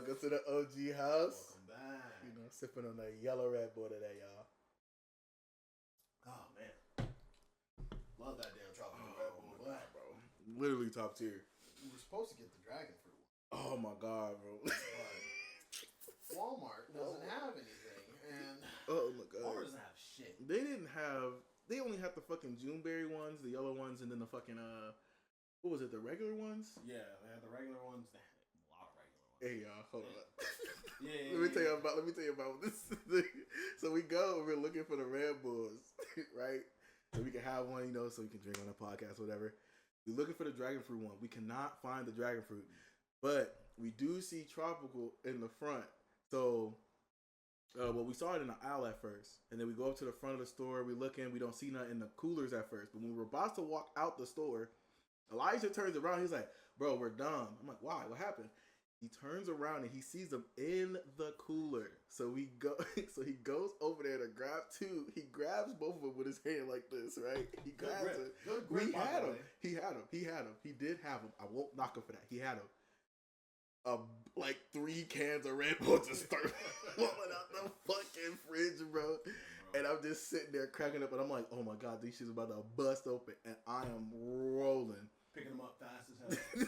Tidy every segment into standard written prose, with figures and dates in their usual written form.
Welcome to the OG house. Welcome back. You know, sipping on that yellow Red Bull today, y'all. Oh man, love that damn tropical Red Bull, my God, bro. Literally top tier. We were supposed to get the dragon fruit one. Oh my God, bro. But Walmart doesn't have anything, and oh my God, Walmart doesn't have shit. They didn't have. They only had the fucking Juneberry ones, the yellow ones, and then the fucking what was it? The regular ones? Yeah, they had the regular ones. They had a lot of regular ones. Hey y'all, hold on. Yeah. Let me tell you about this. So we go. We're looking for the Red Bulls, right? So we can have one, you know, so we can drink on the podcast, whatever. We're looking for the dragon fruit one. We cannot find the dragon fruit, but we do see tropical in the front. So, well, we saw it in the aisle at first, and then we go up to the front of the store. We look in. We don't see nothing in the coolers at first, but when we're about to walk out the store, Elijah turns around. He's like, "Bro, we're done." I'm like, "Why? What happened?" He turns around and he sees them in the cooler. So we go. So he goes over there to grab two. He grabs both of them with his hand like this, right? He grabs it. Good grip. We had him. He had him. He had him. He did have him. I won't knock him for that. He had him. Like 3 cans of Red Bull just start falling out the fucking fridge, bro. And I'm just sitting there cracking up, and I'm like, "Oh my God, these shit's about to bust open," and I am rolling, picking them up fast as hell.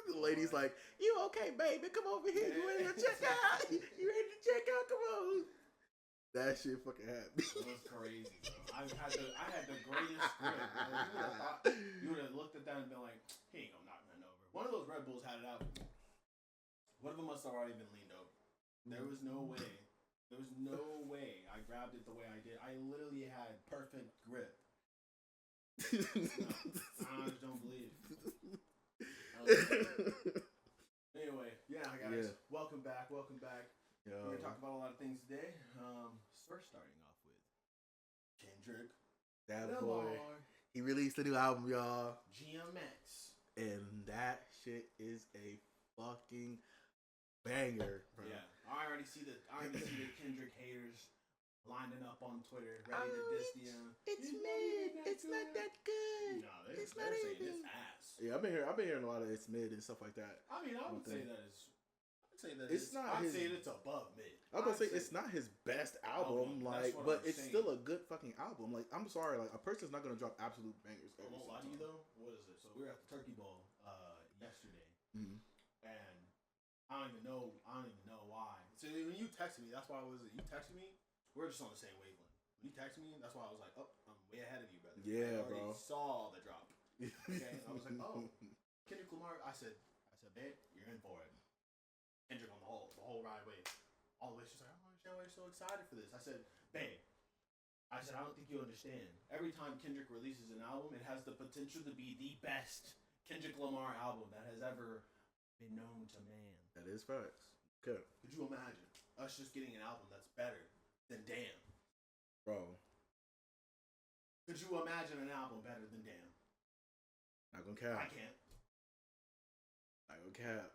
The lady's like, "You okay, baby? Come over here. You ready to check out? You ready to check out? Come on." That shit fucking had me. It was crazy, bro. I had the greatest grip. You would have looked at that and been like, "He ain't gonna knock nothing over." One of those Red Bulls had it out. One of them must have already been leaned over. There was no way. There was no way I grabbed it the way I did. I literally had perfect grip. No, I just don't believe. Anyway, yeah, guys, welcome back. Yo. We're gonna talk about a lot of things today. First, starting off with Kendrick. That boy, he released a new album, y'all. GNX, and that shit is a fucking banger, bro. Yeah, I already see the Kendrick haters lining up on Twitter, ready to diss the. It's mid. It's not that good. No, it's not saying it's ass. Yeah, I've been hearing a lot of it's mid and stuff like that. I mean, I would say that it's. I'd say it's above mid. I was gonna say it's not his best album, but it's still a good fucking album. Like, I'm sorry, like a person's not gonna drop absolute bangers. I won't lie to you though. What is it? So we were at the Turkey Bowl yesterday, and I don't even know why. So when you texted me, that's why you texted me. We're just on the same wavelength. When you texted me, that's why I was like, "Oh, I'm way ahead of you, brother." Yeah, I already bro. saw the drop. Okay, I was like, "Oh, Kendrick Lamar." I said, "Babe, you're in for it." Kendrick on the whole ride away, all the way. She's like, "I don't understand why you're so excited for this." I said, "Babe," I don't think you understand. Every time Kendrick releases an album, it has the potential to be the best Kendrick Lamar album that has ever been known to man. That is facts. Okay. Could you imagine us just getting an album that's better than Damn? Bro. Could you imagine an album better than Damn? Not gonna cap. I can't. Not gonna cap.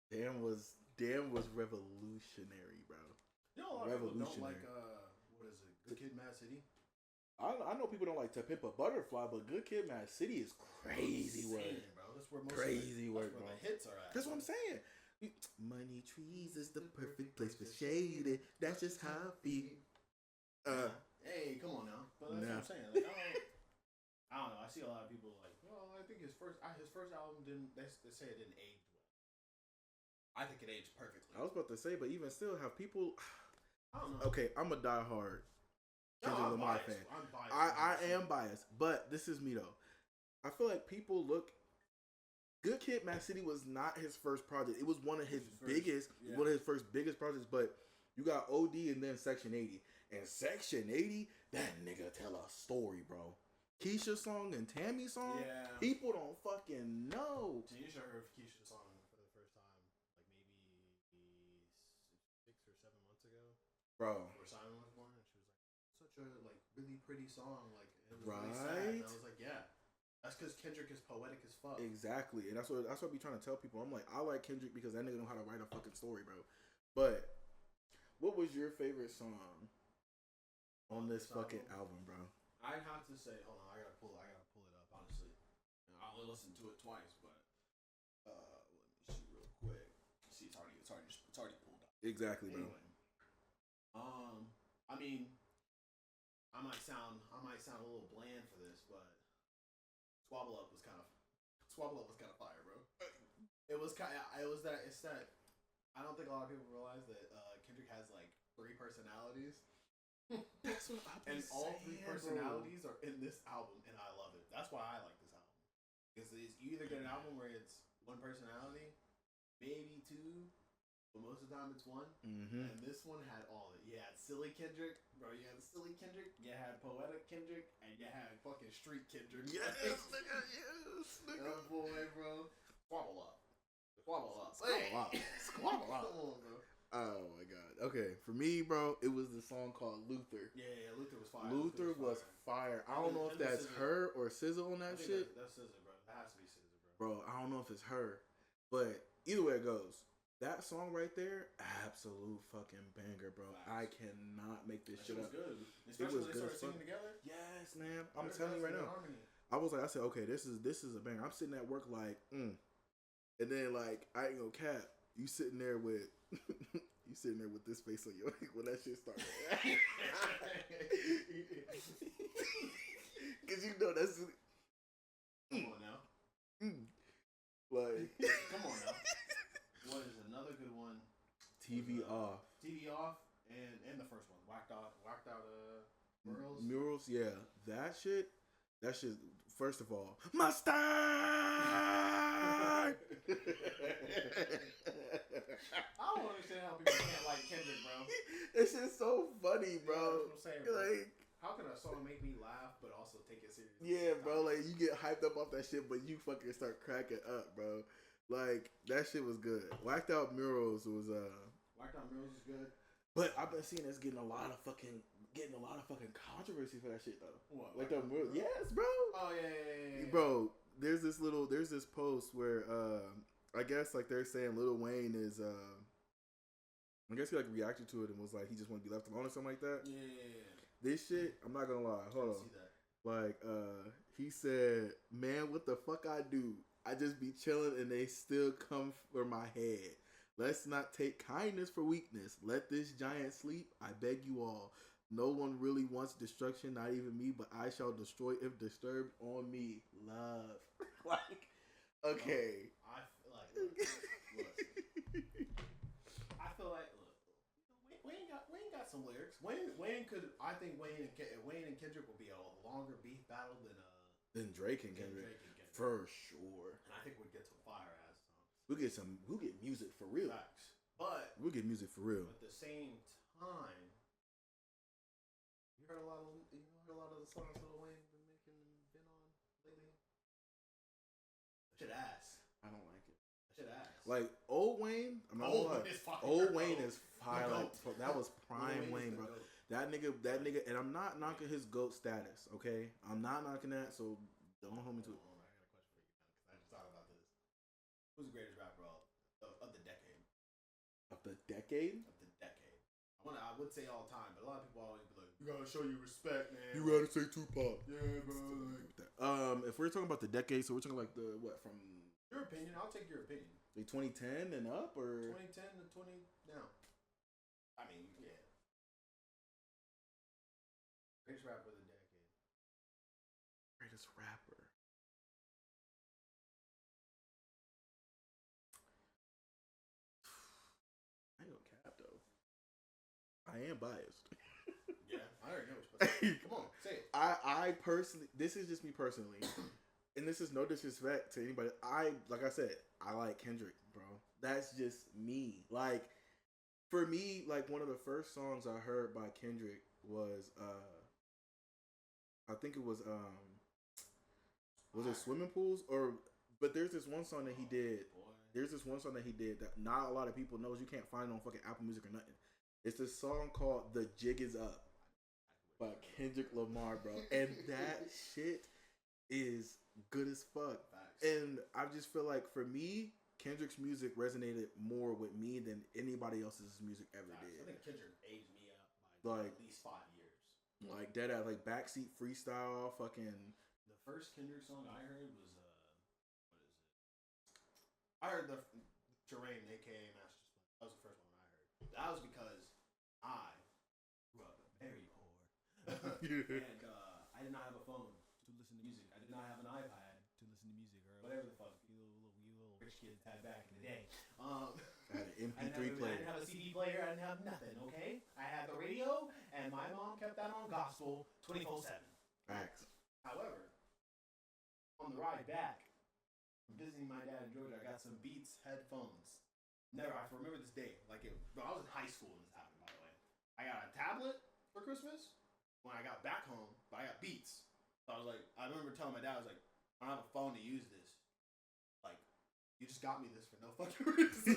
Damn was revolutionary, bro. You know, a lot of people don't like what is it? Good Kid, Mad City. I know people don't like To Pimp a Butterfly, but Good Kid, Mad City is crazy work, bro. That's where most where the hits are at. That's what I'm saying. Money trees is the perfect place for shade. That's just how I feel. Hey, come on now. But that's what I'm saying. Like, I don't know. I see a lot of people like, well, I think his first album didn't. They say it didn't age well. I think it aged perfectly. I was about to say, but even still, have people? I don't know. Okay, I'm a diehard Kendrick Lamar fan. I'm biased. I am biased, but this is me though. I feel like people look. Good Kid, Mad City was not his first project. It was one of his biggest, one of his first biggest projects. But you got OD and then Section 80, and Section 80, that nigga tell a story, bro. Keisha's song and Tammy's song, people don't fucking know. Tanisha heard Keisha's song for the first time, like maybe 6 or 7 months ago, bro. Before Simon was born, and she was like, "Such a really pretty song, like it was really sad." And I was like, "Yeah, that's because Kendrick is poetic as fuck." Exactly, and that's what I be trying to tell people. I'm like, I like Kendrick because that nigga know how to write a fucking story, bro. But what was your favorite song on this fucking album, bro? I'd have to say, hold on, I gotta pull it up. Honestly, I'll listen to it twice, but let me see real quick. See, it's already pulled up. Exactly, bro. Anyway, I mean, I might sound a little bland for this, but Squabble Up was kind of fire, bro. It's that. I don't think a lot of people realize that Kendrick has like 3 personalities. That's what I've been and all saying, 3 personalities are in this album, and I love it. That's why I like this album. Because you either get an album where it's 1 personality, maybe 2, but most of the time it's 1. Mm-hmm. And this one had all of it. You had silly Kendrick, bro. You had silly Kendrick. You had poetic Kendrick, and you had fucking street Kendrick. Yes, nigga. Yes, nigga. Oh boy, bro. Squabble up. Squabble up. Squabble up. Squabble up. Come on, bro. Oh my god. Okay, for me, bro, it was the song called Luther. Yeah, Luther was fire. Luther was fire. I don't know if that's her or SZA on that shit. That's SZA, bro. That has to be SZA, bro. Bro, I don't know if it's her, but either way it goes, that song right there, absolute fucking banger, bro. Facts. I cannot make this shit up. Good. Especially when they started singing together. Yes, man. I'm telling you right now. I said, okay, this is a banger. I'm sitting at work like, and then like I ain't gonna cap. You sitting there with this face on your when that shit started. Cause you know that's come on now. Like come on now. What is another good one? TV off. TV off and the first one. Whacked out murals. Murals, yeah. That shit first of all, mustard. I don't understand how people can't like Kendrick, bro. That shit's so funny, bro. Yeah, that's what I'm saying, bro. Like, how can a song make me laugh but also take it seriously? Yeah, bro. Like you get hyped up off that shit, but you fucking start cracking up, bro. Like that shit was good. Whacked Out Murals was good. But I've been seeing it's getting a lot of fucking controversy for that shit though. What? Like the Murals? Yes, bro. Oh yeah. Bro, there's this post where I guess like they're saying Lil Wayne is I guess he like reacted to it and was like he just want to be left alone or something like that. Yeah. This shit, I'm not gonna lie. Hold on. See that. Like he said, "Man, what the fuck I do? I just be chilling and they still come for my head. Let's not take kindness for weakness. Let this giant sleep. I beg you all. No one really wants destruction, not even me, but I shall destroy if disturbed on me. Love." Like, okay. I feel like look. I feel like Wayne got some lyrics. I think Wayne and Kendrick will be a longer beef battle than Drake and Kendrick. For sure. And I think we'd get some fire ass songs. We'll get music for real. Facts. But we'll get music for real. At the same time, you heard a lot of the songs Lil Wayne been on lately. Shit ass. I don't like it. Shit ass. Like old Wayne, I'm not gonna lie. Old Wayne is fire. Like, that was prime Wayne, bro. That nigga, and I'm not knocking his GOAT status, okay? I'm not knocking that, so don't hold me to it. I got a question for you, because I just thought about this. Who's the greatest rapper of the decade? Of the decade? Of the decade. I would say all time, but a lot of people always be like, you gotta show you respect, man. You gotta say Tupac. Yeah, bro. If we're talking about the decade, so we're talking like the what from your opinion? I'll take your opinion. Like 2010 and up, or 2010 to 20 now. I mean, yeah. Greatest rapper of the decade. Greatest rapper. I ain't gonna cap though. I am biased. Yeah, I already know. Come on, say it. I personally, this is just me personally, and this is no disrespect to anybody. Like I said, I like Kendrick, bro. That's just me. Like, for me, like one of the first songs I heard by Kendrick was I think it was it Swimming Pools? But there's this one song that he did. There's this one song that he did that not a lot of people knows. You can't find it on fucking Apple Music or nothing. It's this song called "The Jig Is Up" by Kendrick Lamar, bro, and that shit is good as fuck. And I just feel like for me, Kendrick's music resonated more with me than anybody else's music ever did. I think Kendrick aged me up by at least 5 years. Like that, like backseat freestyle, fucking. The first Kendrick song I heard was what is it? I heard the Terrain, aka Master that was because I grew up very poor. And I did not have a phone to listen to music. I did not have an iPad to listen to music or whatever the fuck you little rich kids had back in the day. I had an MP3 player. I didn't have a CD player. I didn't have nothing, okay? I had the radio, and my mom kept that on gospel 24/7. Facts. However, on the ride back, visiting my dad in Georgia, I got some Beats headphones. I remember this day. I was in high school when this happened, by the way. I got a tablet for Christmas when I got back home, but I got Beats. So I was like, I remember telling my dad, I was like, I don't have a phone to use this. Like, you just got me this for no fucking reason.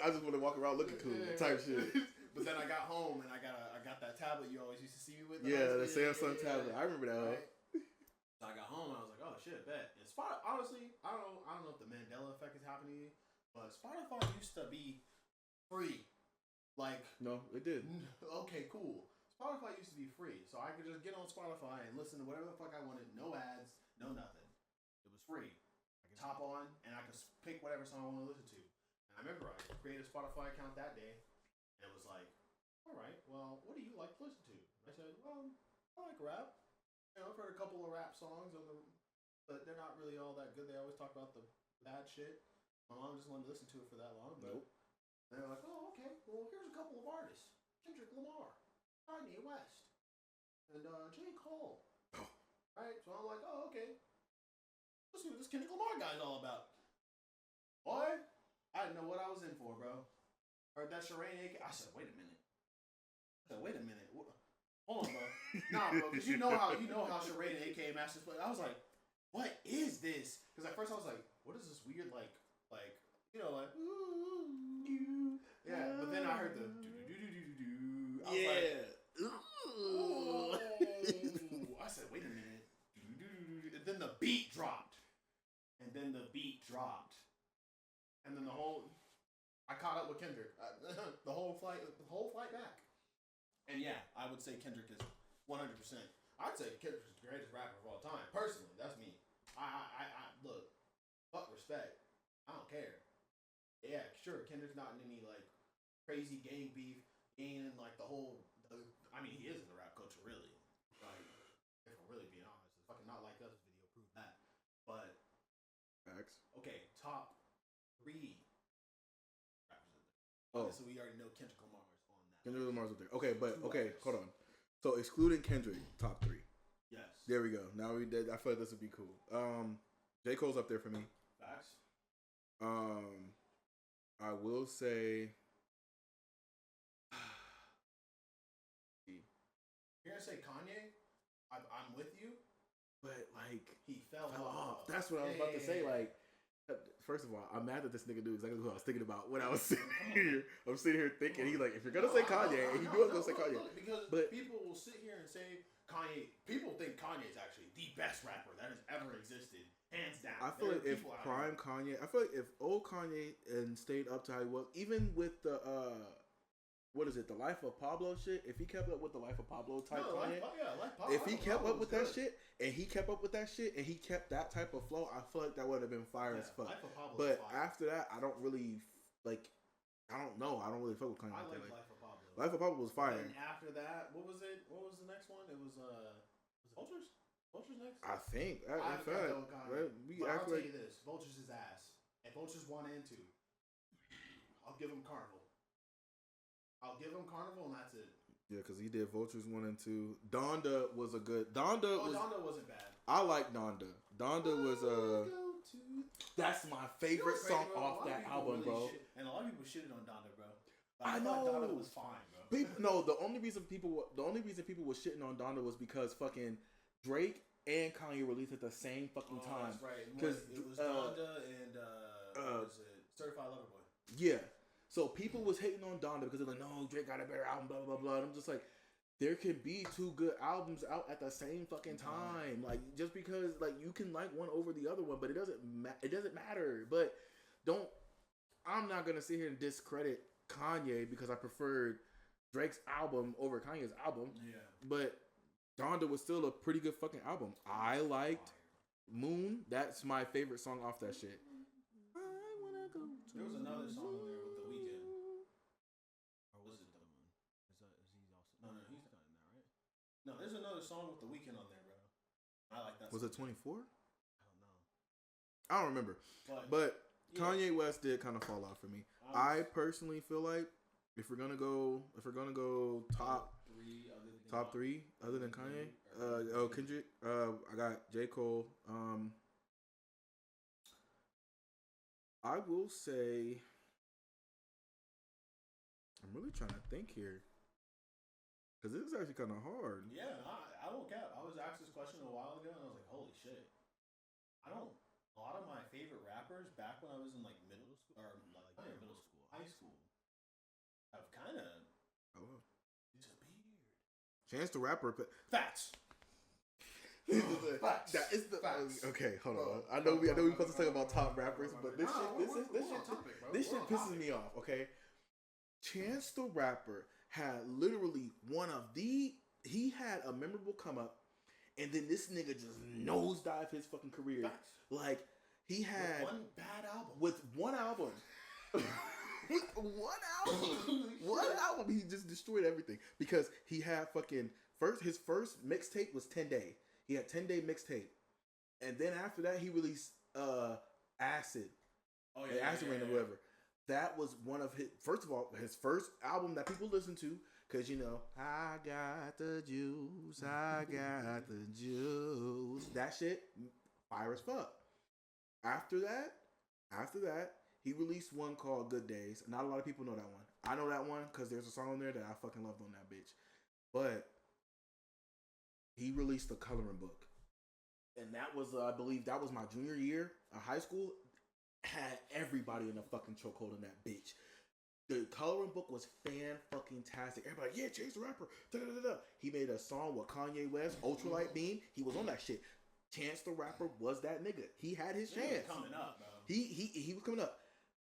I just want to walk around looking cool, type shit. But then I got home and I got that tablet you always used to see me with. Yeah, the Samsung tablet. I remember that. Right? So I got home and I was like, oh shit, bet. And Spotify, honestly, I don't know if the Mandela effect is happening, but Spotify used to be free. Like, no, it did. Okay, cool. Spotify used to be free, so I could just get on Spotify and listen to whatever the fuck I wanted. No ads, no nothing. It was free. I could hop on and I could pick whatever song I want to listen to. And I remember I created a Spotify account that day, and it was like, all right, well, what do you like to listen to? I said, well, I like rap. You know, I've heard a couple of rap songs but they're not really all that good. They always talk about the bad shit. My mom just wanted to listen to it for that long. But nope. They were like, oh, okay. Well, here's a couple of artists: Kendrick Lamar, Kanye West, and J. Cole. Right? So I'm like, oh, okay. Let's see what this Kendrick Lamar guy's all about. Boy, I didn't know what I was in for, bro. Heard that Sherane AK. I said, wait a minute. Hold on, bro. Nah, bro, because you know how Sherane AK Masters play. I was like, what is this? Because at first I was like, what is this weird like ooh, yeah. But then I heard the do. I was like, ooh. I said, wait a minute. And then the beat dropped. And then the whole. I caught up with Kendrick. The whole flight back. And yeah, I would say Kendrick is 100%. I'd say Kendrick is the greatest rapper of all time. Personally, that's me. I look, fuck respect. I don't care. Yeah, sure, Kendrick's not in any like crazy gang beef, and like the whole. I mean, he is in the rap culture, really. Like, if we're really being honest, the fucking Not Like Us video proved that. But facts. Okay, top 3 rappers in there. Oh, so we already know Kendrick Lamar is on that. Kendrick Lamar's up there. Okay, but hold on. So excluding Kendrick, top 3. Yes. There we go. Now I feel like this would be cool. J. Cole's up there for me. Facts. I will say. You're gonna say Kanye? I'm with you, but like he fell off. That's what I was about to say. Like, first of all, I'm mad that this nigga do exactly what I was thinking about when I was sitting here. I'm sitting here thinking, he like, if you're gonna say Kanye, and he was gonna say Kanye, because people will sit here and say Kanye. People think Kanye is actually the best rapper that has ever existed, hands down. I feel like if prime Kanye, I feel like if old Kanye and stayed up to how he was, even with the what is it, the Life of Pablo shit? If he kept up with the Life of Pablo type Kanye, if he kept up with that shit, and he kept up with that shit, and he kept that type of flow, I feel like that would have been fire as fuck. But after that, I don't really like. I don't know. I don't really fuck with Kanye. I like Life of Pablo. Life of Pablo was fire. And after that, what was it? What was the next one? It was Vultures. Vultures next. I think. I'll tell you this: Vultures is ass. And Vultures 1 and 2. I'll give him Carnival. And that's it. Yeah, because he did Vultures 1 and 2. Donda was a good. Donda wasn't bad. I like Donda. Donda was that's my favorite song off that album, bro. And a lot of people shitted on Donda, bro. I know. Donda was fine, bro. The only reason people were shitting on Donda was because fucking Drake and Kanye released at the same fucking time. That's right. Because it was Donda and what was it? Certified Lover Boy. Yeah. So people was hating on Donda because they're like, no, Drake got a better album, blah, blah, blah. And I'm just like, there can be 2 good albums out at the same fucking time. Like, just because, like, you can like one over the other one, but it doesn't matter. But I'm not going to sit here and discredit Kanye because I preferred Drake's album over Kanye's album. Yeah. But Donda was still a pretty good fucking album. I liked Moon. That's my favorite song off that shit. I wanna There was another song on there with The Weeknd. Or was it the one? Is he also? No, he's not in that, right? No, there's another song with The Weeknd on there, bro. I like that. Was song. it 24? I don't know. I don't remember. But yeah. Kanye West did kind of fall off for me. I personally feel like if we're gonna go top three other than Kanye, Kendrick, I got J. Cole. I will say, I'm really trying to think here because this is actually kind of hard. Yeah, I won't cap. I was asked this question a while ago and I was like, holy shit. A lot of my favorite rappers back when I was in like middle school or like middle school, high school, have kind of disappeared. Chance the Rapper. Facts. Facts. That is the facts. Okay, hold on. I know we supposed to talk about top rappers, but this shit pisses me off. Okay, Chance the Rapper had literally he had a memorable come up, and then this nigga just nosedive his fucking career. Facts. Like he had with one album. One album, he just destroyed everything because he had his first mixtape was 10 Day. He had 10-day mixtape, and then after that he released Acid. Oh yeah, Acid Rain or whatever. That was one of his first album that people listen to because I got the juice, I got the juice. That shit fire as fuck. After that, he released one called Good Days. Not a lot of people know that one. I know that one because there's a song on there that I fucking loved on that bitch. But he released the coloring book. And that was, I believe, that was my junior year of high school. Had everybody in a fucking chokehold in that bitch. The coloring book was fan-fucking-tastic. Everybody, yeah, Chase the Rapper. Da-da-da-da. He made a song with Kanye West, Ultralight Beam. He was on that shit. Chance the Rapper was that nigga. He had his chance. He was coming up, bro. He was coming up.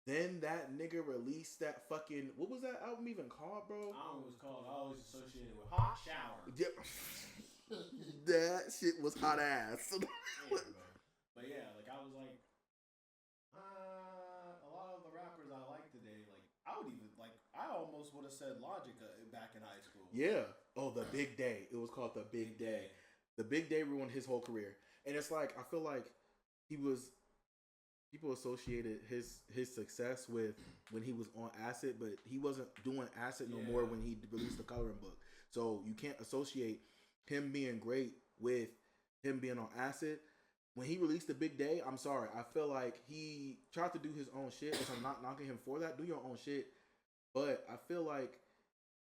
Then that nigga released that fucking, what was that album even called, bro? I don't know what it was called. I always associated it with Hot Shower. Yep. That shit was hot ass. Yeah, but yeah, like I was like, a lot of the rappers I like today, like I almost would have said Logic back in high school. Yeah. Oh, The Big Day. It was called The Big Day. The Big Day ruined his whole career, and it's like I feel like people associated his success with when he was on acid, but he wasn't doing acid no more when he released the coloring book. So you can't associate him being great with him being on acid. When he released The Big Day, I'm sorry. I feel like he tried to do his own shit, and I'm not knocking him for that. Do your own shit. But I feel like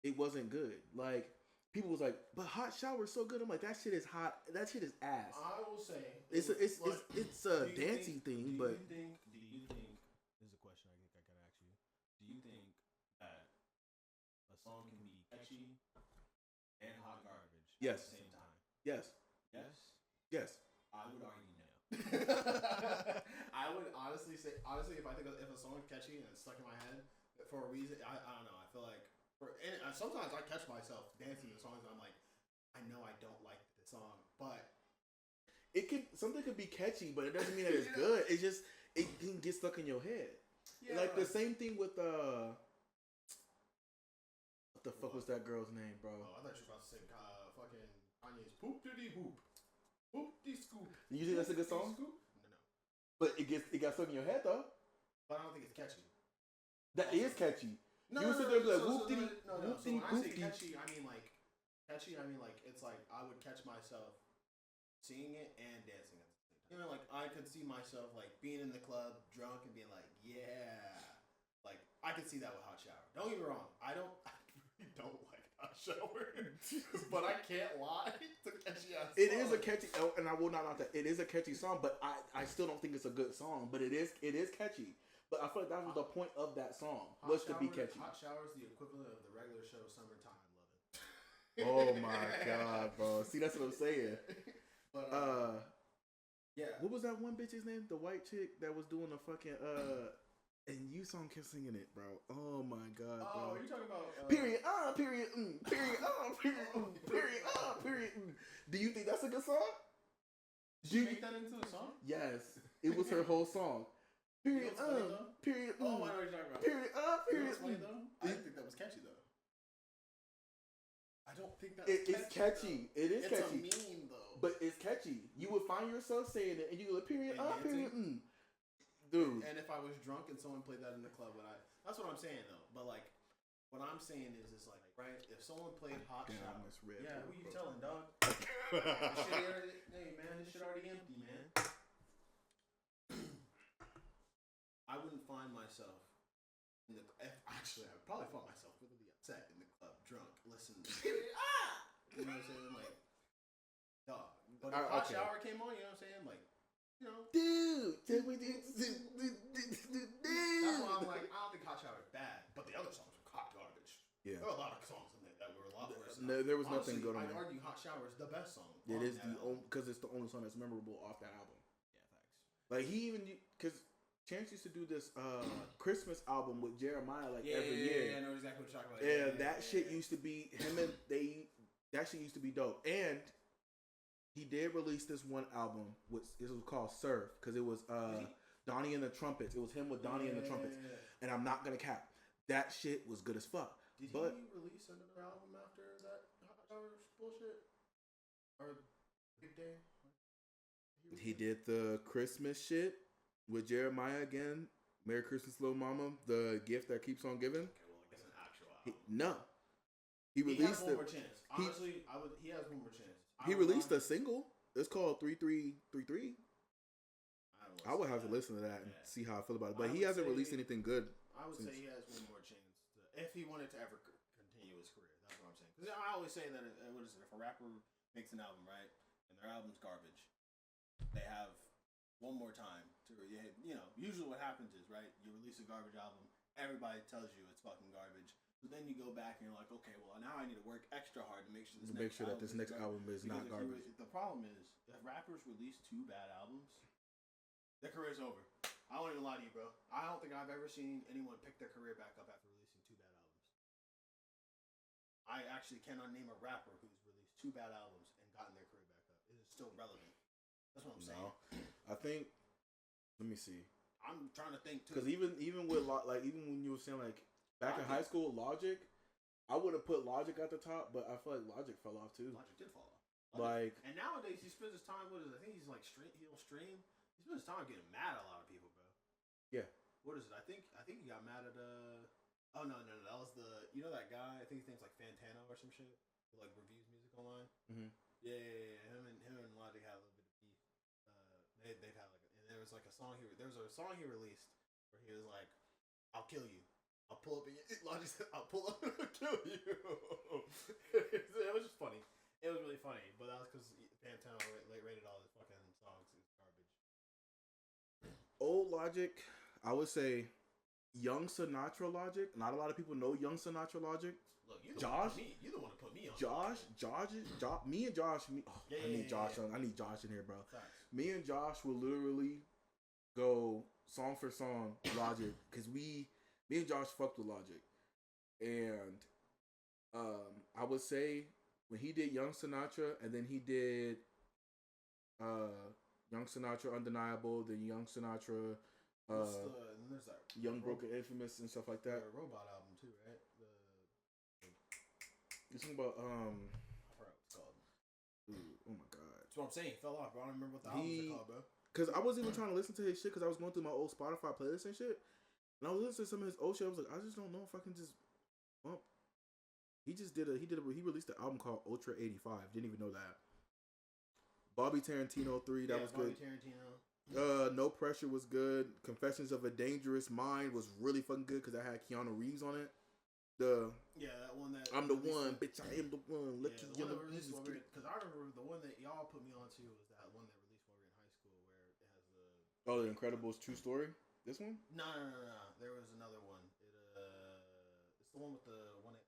it wasn't good. Like, people was like, but Hot Shower is so good. I'm like, that shit is hot. That shit is ass. I will say. It's a dancing thing, but. Do you think, this is a question I think I gotta ask you. Do you think that a song can be catchy and hot garbage at the same time? Yes. Yes? Yes. I would argue no. I would honestly say, if I think if a song is catchy and it's stuck in my head for a reason, I don't know. I feel like, sometimes I catch myself dancing to songs and I'm like, I know I don't like the song, but something could be catchy, but it doesn't mean that it's good. It's just it can get stuck in your head. Yeah, like the same thing with what the fuck was that girl's name, bro? Oh, I thought you were about to say fucking Kanye's Poop Diddy Hoop. Hoop de Scoop. You think that's a good song? No. But it got stuck in your head though. But I don't think it's catchy. That is catchy. No, you sit there and be like, whoop diddy. No. So when I say catchy, I mean like it's like I would catch myself singing it and dancing at the same time. You know, like I could see myself like being in the club drunk and being like, yeah. Like I could see that with Hot Shower. Don't get me wrong. I really don't like Hot Shower, but I can't lie. It's a catchy ass song. It is a catchy, and I will not knock that. It is a catchy song, but I still don't think it's a good song. But it is catchy. But I feel like that was the point of that song, was to be catchy. Hot Shower is the equivalent of the regular show Summertime. Love it. Oh my god, bro! See, that's what I'm saying. But yeah. What was that one bitch's name? The white chick that was doing the fucking and you saw him kept singing it, bro. Oh my god, bro. Oh, you talking about period, period, period, period, period, period. Do you think that's a good song? Did you make that into a song? Yes, it was her whole song. Period. You know what's funny, though? Period. Oh, I know what you're talking about. Period. You know Period. what's funny, though? I didn't think that was catchy, though. I don't think that's It's catchy. Though. It is it's catchy. It's a meme, though. But it's catchy. You would find yourself saying it, and you go, period. And Period. dancing. Dude. And if I was drunk and someone played that in the club, would I? That's what I'm saying, though. But like, what I'm saying is like, right? If someone played Hot Shower, yeah, who you telling, dog? Hey man, this shit already empty, man. I wouldn't find myself in the. Actually, I would probably find myself really upset in the club, drunk, listening. You know what I'm saying? Like, dog. But if Hot Shower came on, you know what I'm saying? Like, you know. Dude. That's why I'm like, I don't think Hot Shower is bad, but the other songs were hot garbage. Yeah. There were a lot of songs in there that were a lot worse. There was Honestly, nothing good on I'd there. argue Hot Shower is the best song. It is that the album. only, because it's the only song that's memorable off that album. Yeah, facts. Like he even, because Chance used to do this Christmas album with Jeremiah like every year. Yeah, I know exactly what you're talking about. Yeah, that shit used to be him and that shit used to be dope. And he did release this one album, which it was called Surf, because it was Donnie and the Trumpets. It was him with Donnie and the Trumpets. And I'm not gonna cap, that shit was good as fuck. Did he release another album after that Hot Shower bullshit? Or Big Day? He did the Christmas shit with Jeremiah again. Merry Christmas, Little Mama. The gift that keeps on giving. Okay, well, I guess an actual album. He released has one more chance. Honestly, he has one more chance. He released a single. It's called 3333. I would have to listen to that and see how I feel about it. But he hasn't released anything good. I would say he has one more chance if he wanted to ever continue his career. That's what I'm saying. Because I always say that what is it? If a rapper makes an album, right, and their album's garbage, they have one more time to, you know. Usually, what happens is, right, you release a garbage album, everybody tells you it's fucking garbage. So then you go back and you're like, okay, well now I need to work extra hard to make sure this next album is not garbage. The problem is, if rappers release 2 bad albums, their career's over. I won't even lie to you, bro. I don't think I've ever seen anyone pick their career back up after releasing 2 bad albums. I actually cannot name a rapper who's released 2 bad albums and gotten their career back up. It is still relevant. That's what I'm saying. I think. Let me see. I'm trying to think too. Because even with like even when you were saying like back in high school, Logic, I would have put Logic at the top, but I feel like Logic fell off too. Logic did fall off. And nowadays he spends his time. What is it? I think he's like he'll stream. He spends his time getting mad at a lot of people, bro. Yeah. What is it? I think he got mad at Oh no, that was you know that guy. I think his name's like Fantano or some shit. Who like reviews music online. Mm-hmm. Yeah. Him and Logic had a little bit of beef. They've had like, and there was like a song there was a song he released where he was like, "I'll kill you. I'll pull up and Logic said, I'll pull up and I'll kill you." It was just funny. It was really funny, but that was because Fantano rated all his fucking songs as garbage. Old Logic, I would say Young Sinatra Logic. Not a lot of people know Young Sinatra Logic. Look, you the one to put me on. Josh, me and Josh. I need Josh in here, bro. Facts. Me and Josh will literally go song for song Logic because me and Josh fucked with Logic, and I would say when he did Young Sinatra and then he did Young Sinatra Undeniable, then Young Sinatra there's that Young Broken Infamous and stuff like that. The Robot album too, right? You're talking about I forgot what it's called. Oh my god. That's what I'm saying. He fell off, bro. I don't remember what the albums are called, bro. Because I wasn't even trying to listen to his shit because I was going through my old Spotify playlist and shit. And I was listening to some of his old shit. I was like, I just don't know if I can just bump. He released an album called Ultra 85. Didn't even know that. Bobby Tarantino 3, that was good. Bobby Tarantino. No Pressure was good. Confessions of a Dangerous Mind was really fucking good because I had Keanu Reeves on it. That one that I'm the one, bitch. I am the one. Let you know. Because I remember the one that y'all put me on to was that one that released while we were in high school, where it has the. Oh, The Incredibles True Story. This one? No. There was another one. It's the one with the one that.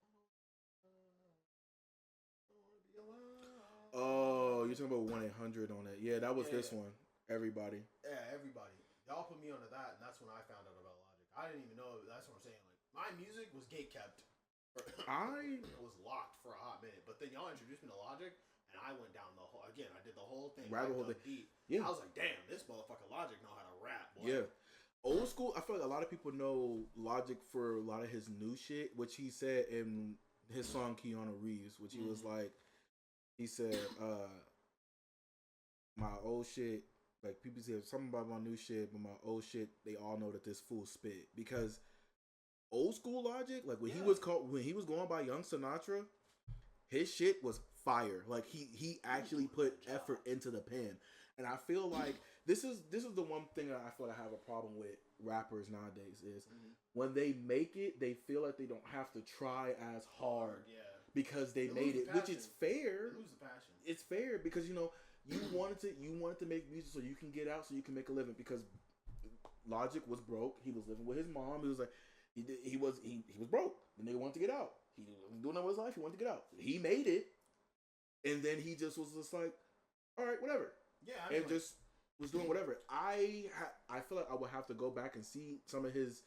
Oh, you're talking about 1-800 on it. Yeah, that was this one. Everybody. Yeah, everybody. Y'all put me onto that, and that's when I found out about Logic. I didn't even know. That's what I'm saying. Like, my music was gatekept. It was locked for a hot minute, but then y'all introduced me to Logic, and I went down the whole. Again, I did the whole thing. Rabbit hole thing. Beat. Yeah. I was like, damn, this motherfucker Logic know how to rap. Boy. Yeah. Old school, I feel like a lot of people know Logic for a lot of his new shit, which he said in his song Keanu Reeves, which he was like, he said, my old shit, like people say something about my new shit, but my old shit, they all know that this fool spit. Because old school Logic, like when he was going by Young Sinatra, his shit was fire. Like he actually put effort into the pen. And I feel like this is the one thing that I feel like I have a problem with rappers nowadays is when they make it, they feel like they don't have to try as hard because they made it, which is fair. They lose the passion. It's fair because you wanted to make music so you can get out, so you can make a living. Because Logic was broke, he was living with his mom. He was like, he was broke. The nigga wanted to get out. He was doing that with his life. He wanted to get out. He made it, and then he just was just like, all right, whatever. Yeah, and just was doing whatever. I feel like I would have to go back and see some of his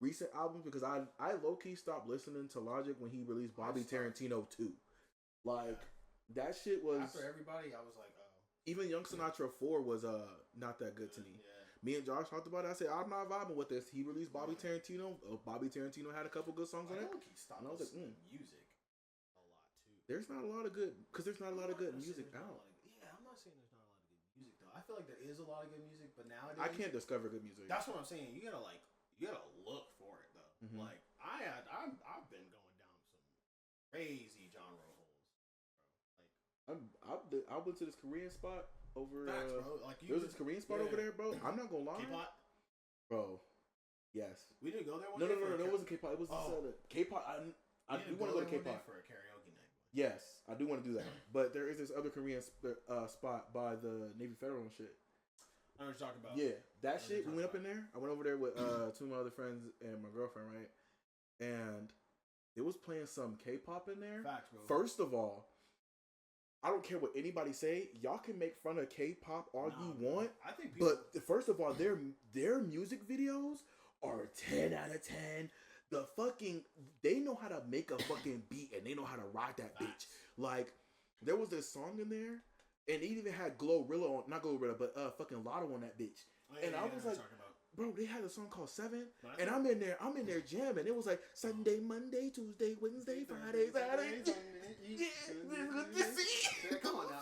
recent albums because I low key stopped listening to Logic when he released Bobby Tarantino 2. Like that shit was after everybody. I was like, oh. Even Young Sinatra 4 was not that good to me. Yeah. Me and Josh talked about it. I said I'm not vibing with this. He released Bobby Tarantino. Bobby Tarantino had a couple good songs on it. He stopped and I was like, music a lot too. There's not a lot of good music out. Yeah, I'm not saying there's not a lot of good music though. I feel like there is a lot of good music, but nowadays I can't discover good music. That's what I'm saying. You gotta look for it though. Mm-hmm. Like I've been going down some crazy genre holes, bro. Like I went to this Korean spot over. Facts, bro. Like there was this Korean spot over there, bro. I'm not gonna lie, K-pop. Bro. Yes. We didn't go there one day. No, it wasn't K-pop. It was K-pop. I do want to go to K-pop for a karaoke night. Yes, I do want to do that. But there is this other Korean spot by the Navy Federal and shit. I know what you're talking about. Yeah, that shit. We went up in there. I went over there with two of my other friends and my girlfriend, right? And it was playing some K-pop in there. Facts, bro. First of all, I don't care what anybody say. Y'all can make fun of K-pop all you want. I think people... But first of all, their music videos are 10 out of 10. They know how to make a fucking beat and they know how to ride that bitch. Like, there was this song in there and it even had Glorilla on, not Glorilla, but fucking Lotto on that bitch. And I was like, bro, they had a song called 7, and I'm in there jamming. It was like Sunday, Monday, Tuesday, Wednesday, Friday, Saturday. Come on now,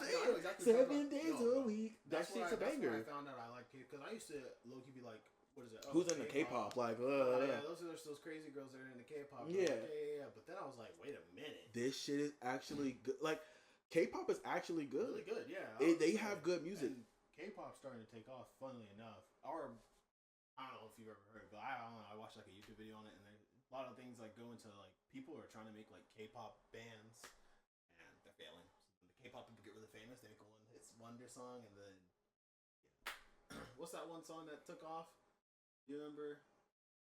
7 days a week. That shit's a banger. That's when I found out I like K, because I used to low key be like, what is it? Who's in the K-pop? Like, yeah, those are those crazy girls that are in the K-pop. Yeah. Yeah. But then I was like, wait a minute. This shit is actually good. Like, K-pop is actually good. Really good, yeah. They have good music. And K-pop's starting to take off, funnily enough. Or, I don't know if you've ever heard, but I don't know. I watched like a YouTube video on it, and a lot of things like go into like people are trying to make like K-pop bands, and they're failing. So when the K-pop people get really famous, they make a one-hit wonder song, and then what's that one song that took off? You remember?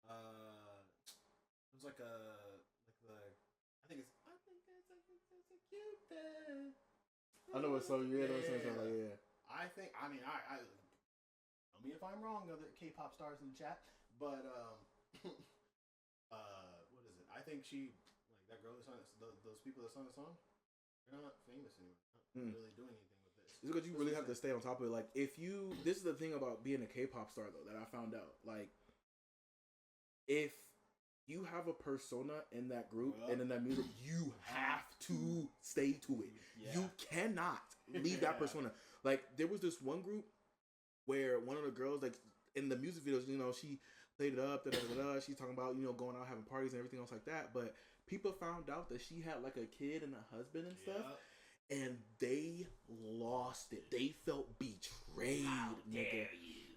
It was like the I think it's a Cupid. I know what song you yeah. I think I tell me if I'm wrong, other K-pop stars in the chat, but what is it? I think she like that girl that sung those people that sung the song. They're not famous anymore. Not really doing anything with this. It's because you really have to stay on top of it. Like, this is the thing about being a K-pop star though that I found out. Like, if you have a persona in that group and in that music, you have to stay to it. Yeah. You cannot leave that persona. Like, there was this one group where one of the girls, like, in the music videos, she played it up, she's talking about, going out having parties and everything else like that. But people found out that she had, like, a kid and a husband and stuff. And they lost it. They felt betrayed, nigga.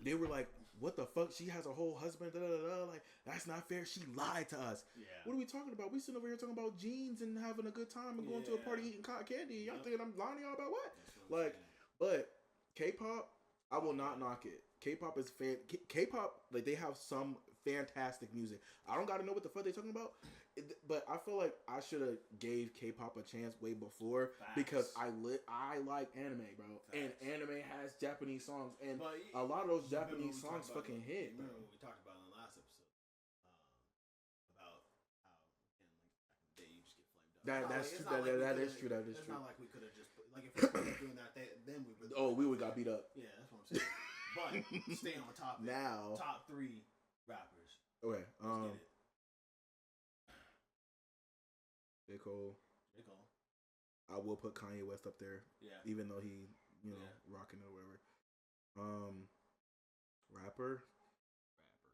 They were like, what the fuck? She has a whole husband, like, that's not fair. She lied to us. Yeah. What are we talking about? We sitting over here talking about jeans and having a good time and going to a party eating cotton candy. Y'all thinking I'm lying to y'all about what? Like, but K-pop, I will not knock it. K-pop is K-pop, like, they have some fantastic music. I don't gotta know what the fuck they talking about, but I feel like I should have gave K-pop a chance way before. Facts. Because I like anime, bro. Facts. And anime has Japanese songs, and a lot of those Japanese songs fucking hit. Remember what we talked about in the last episode about how they just get flamed up. That's true. That is true. It's not like we could have just like if we were doing that, then we would. We would got beat up. Yeah, that's what I'm saying. But staying on topic. Now, top 3 rappers. Okay. Let's get it. J. Cole. J. Cole. I will put Kanye West up there. Yeah. Even though he, rocking it or whatever. Rapper.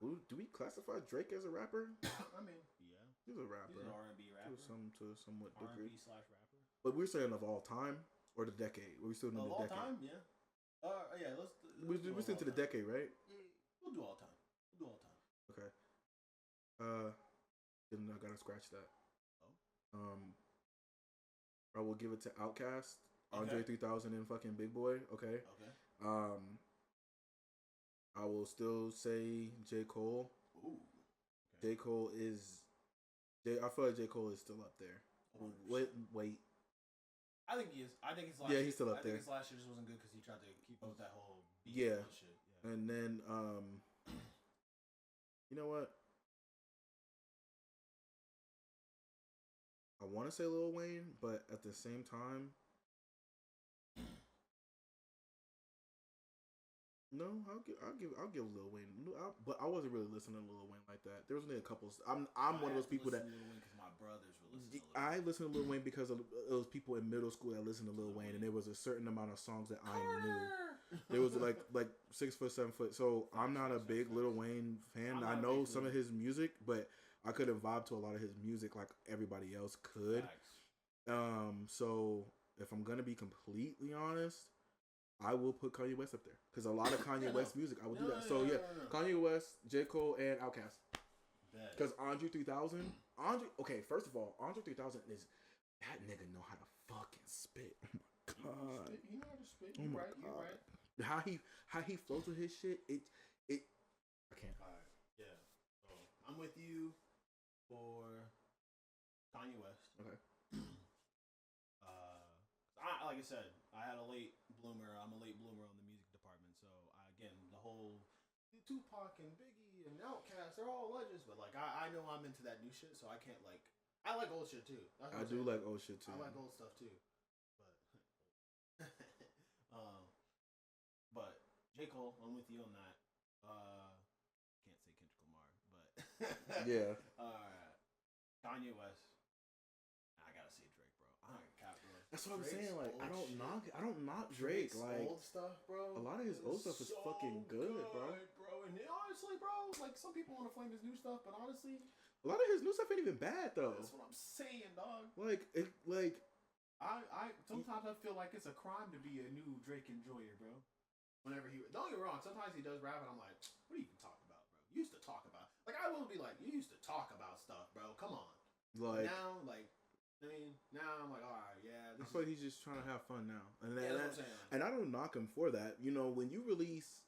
Who, do we classify Drake as a rapper? I mean, yeah. He's a rapper. He's an R&B rapper. To a somewhat degree. R&B/rapper. But we're saying of all time or the decade? We're still in the all decade. time, yeah. Yeah. Let's We're still into the decade, right? Yeah, we'll do all time. Okay. Then I gotta scratch that. Oh. I will give it to Outkast, Okay. Andre 3000, and fucking Big Boy. Okay. I will still say J. Cole. Ooh. Okay. J. Cole is. I feel like J. Cole is still up there. 100%. Wait. I think he is. I think his last. Yeah, he's still up I there. think his last year just wasn't good because he tried to keep up with that whole beat Yeah. shit. Yeah. And then, you know what? I want to say Lil Wayne, but at the same time, no, I'll give Lil Wayne. But I wasn't really listening to Lil Wayne like that. There was only a couple. I'm one of those people that because my brothers were listening to Lil I listened to Lil Wayne because of those people in middle school that listened to Lil Wayne, and there was a certain amount of songs that I knew. There was like 6 foot, 7 foot. So I'm not a big Lil Wayne fan. I know some of his music, but I couldn't vibe to a lot of his music like everybody else could. Facts. So if I'm gonna be completely honest, I will put Kanye West up there because a lot of Kanye West music I would do that. So Kanye West, J. Cole, and Outkast. Because Andre 3000, okay, first of all, Andre 3000 is that nigga know how to fucking spit. Oh my god. You know how to spit. Oh my god. You're right. How he flows with his shit, it I can't. Alright, yeah. So I'm with you for Kanye West. Okay. Like I said, I had a late bloomer. I'm a late bloomer on the music department. So again, the whole Tupac and Biggie and Outkast, they're all legends. But like I know I'm into that new shit, so I can't like. I like old shit too. I do like old shit too. I like old stuff too. But J. Cole, I'm with you on that. Can't say Kendrick Lamar, but yeah. Kanye West. I gotta say Drake, bro. I don't cap, bro. That's what Drake's I'm saying. Like I don't knock Drake. Drake's Like old stuff, bro. A lot of his old stuff is so fucking good, bro. And honestly, bro, like some people want to flame his new stuff, but honestly, a lot of his new stuff ain't even bad though. That's what I'm saying, dog. I sometimes I feel like it's a crime to be a new Drake enjoyer, bro. Whenever don't get me wrong, sometimes he does rap and I'm like, what are you even talking about, bro? You used to talk about I will be like, you used to talk about stuff, bro. Come on. Like now, now I'm like, all right, yeah. I feel like he's just trying to have fun now, and that's what I'm saying. And I don't knock him for that. You know, when you release,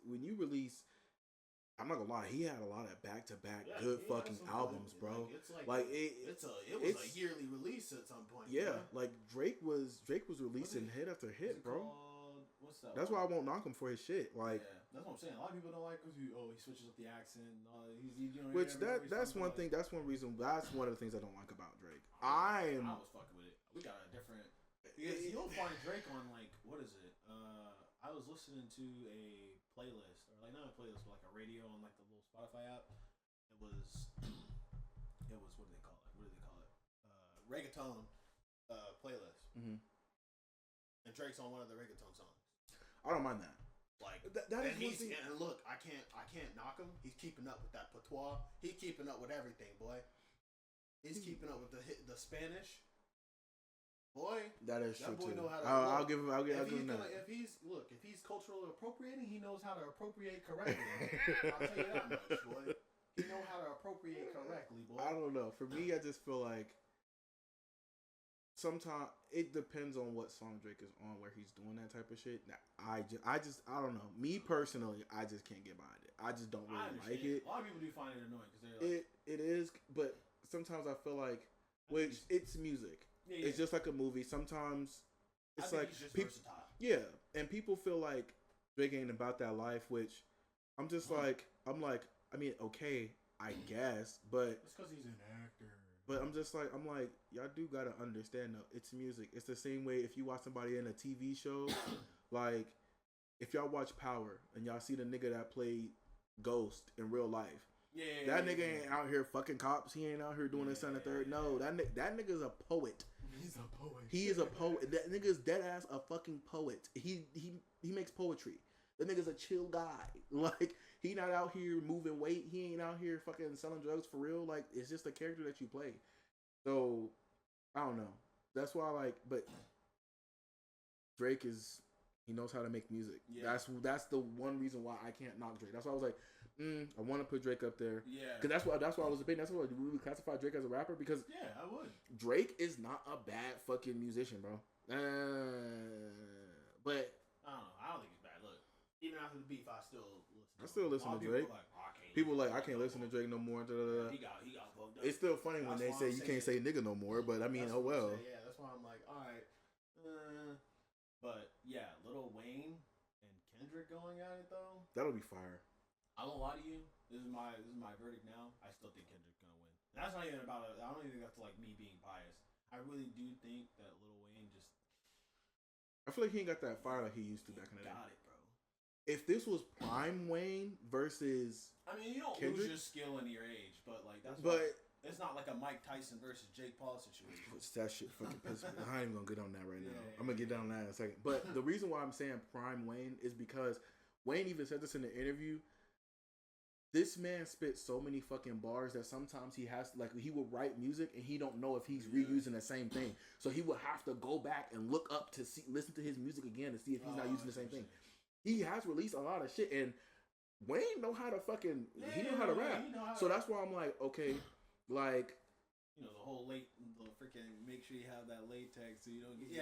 I'm not gonna lie, he had a lot of back-to-back good fucking albums, bro. It was a yearly release at some point. Yeah, bro. like Drake was releasing hit after hit, bro. What's that? That's why I won't knock him for his shit. Like, yeah, that's what I'm saying. A lot of people don't like because he switches up the accent. That's one thing. That's one reason. That's one of the things I don't like about Drake. I was fucking with it. We got a different. Because you'll find Drake on like what is it? I was listening to a playlist or like not a playlist, but like a radio on like the little Spotify app. It was what do they call it? Reggaeton playlist. Mm-hmm. And Drake's on one of the reggaeton songs. I don't mind that. Like that is one thing. And look, I can't knock him. He's keeping up with that patois. He's keeping up with everything, boy. He's keeping up with the Spanish. Boy, that is true too. I'll give him that. If he's culturally appropriating, he knows how to appropriate correctly. I'll tell you that much, boy. He knows how to appropriate correctly, boy. I don't know. For me, I just feel like sometimes it depends on what song Drake is on, where he's doing that type of shit. I don't know. Me personally, I just can't get behind it. I just don't really like it. A lot of people do find it annoying because they're like, it is, but sometimes I feel like, it's music. Yeah. It's just like a movie. Sometimes it's like he's just versatile. Yeah, and people feel like Drake ain't about that life, which I'm just like, I mean, okay, I guess, but it's because he's an actor. But I'm like, y'all do gotta understand though, it's music. It's the same way if you watch somebody in a TV show, like if y'all watch Power and y'all see the nigga that played Ghost in real life, That nigga ain't out here fucking cops. He ain't out here doing this and the third. No, that nigga's a poet. He's a poet. He is a poet. That nigga's dead ass a fucking poet. He makes poetry. That nigga's a chill guy. Like, he not out here moving weight. He ain't out here fucking selling drugs for real. Like, it's just a character that you play. So, I don't know. That's why, like, but Drake he knows how to make music. Yeah. That's the one reason why I can't knock Drake. That's why I was like, I want to put Drake up there. Yeah. Because that's why I was debating. That's why we would classify Drake as a rapper. Because yeah, I would. Drake is not a bad fucking musician, bro. But I don't know. I don't think he's bad. Look, even after the beef, I still listen to Drake. People like, I can't listen to Drake no more. He got fucked up. It's still funny when they say you can't say nigga no more, but I mean, oh well. Yeah, that's why I'm like, all right. But yeah, Lil Wayne and Kendrick going at it though. That'll be fire. I won't lie to you. This is my verdict now. I still think Kendrick's gonna win. And that's not even about it. I don't even think that's like me being biased. I really do think that Lil Wayne just. I feel like he ain't got that fire like he used to back in the day. Got it, bro. If this was prime Wayne versus, I mean, you don't Kendrick, lose your skill in your age, but like that's. It's not like a Mike Tyson versus Jake Paul situation. That shit fucking pisses me. I ain't even gonna get on that right now. I'm gonna get down on that in a second. But the reason why I'm saying prime Wayne is because Wayne even said this in the interview. This man spits so many fucking bars that sometimes he will write music and he don't know if he's reusing the same thing. So he would have to go back and look up to listen to his music again to see if he's not using the same thing. He has released a lot of shit and Wayne know how to fucking he know how to rap. So that's why I'm like, okay, like, you know, the freaking make sure you have that latex so you don't get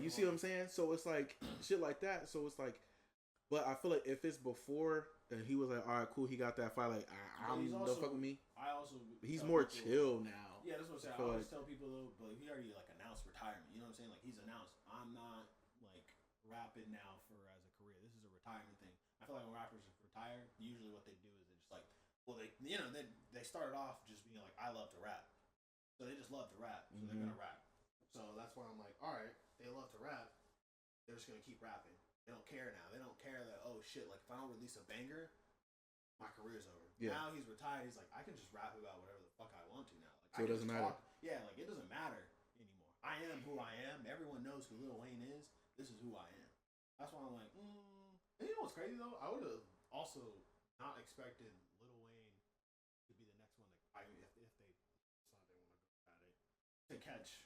you see what I'm saying? So it's like shit like that. So it's like, but I feel like if it's before and he was like, all right, cool, he got that fight, like don't fuck with me. He's more chill now. Yeah, that's what I'm saying. I always tell people though, but he already like announced retirement. You know what I'm saying? Like he's announced, I'm not like rapping now as a career. This is a retirement thing. I feel like when rappers retire, usually what they do is they just like, well, they started off just being like, I love to rap. So they just love to rap. So they're going to rap. So that's why I'm like, all right, they love to rap. They're just going to keep rapping. They don't care now. They don't care that, oh shit, like if I don't release a banger, my career's over. Yeah. Now he's retired. He's like, I can just rap about whatever the fuck I want to now. Like, so it doesn't matter. Yeah, like it doesn't matter anymore. I am who I am. Everyone knows who Lil Wayne is. This is who I am. That's why I'm like, And you know what's crazy though? I would have also not expected Lil Wayne to be the next one if they decide they want to go at it to catch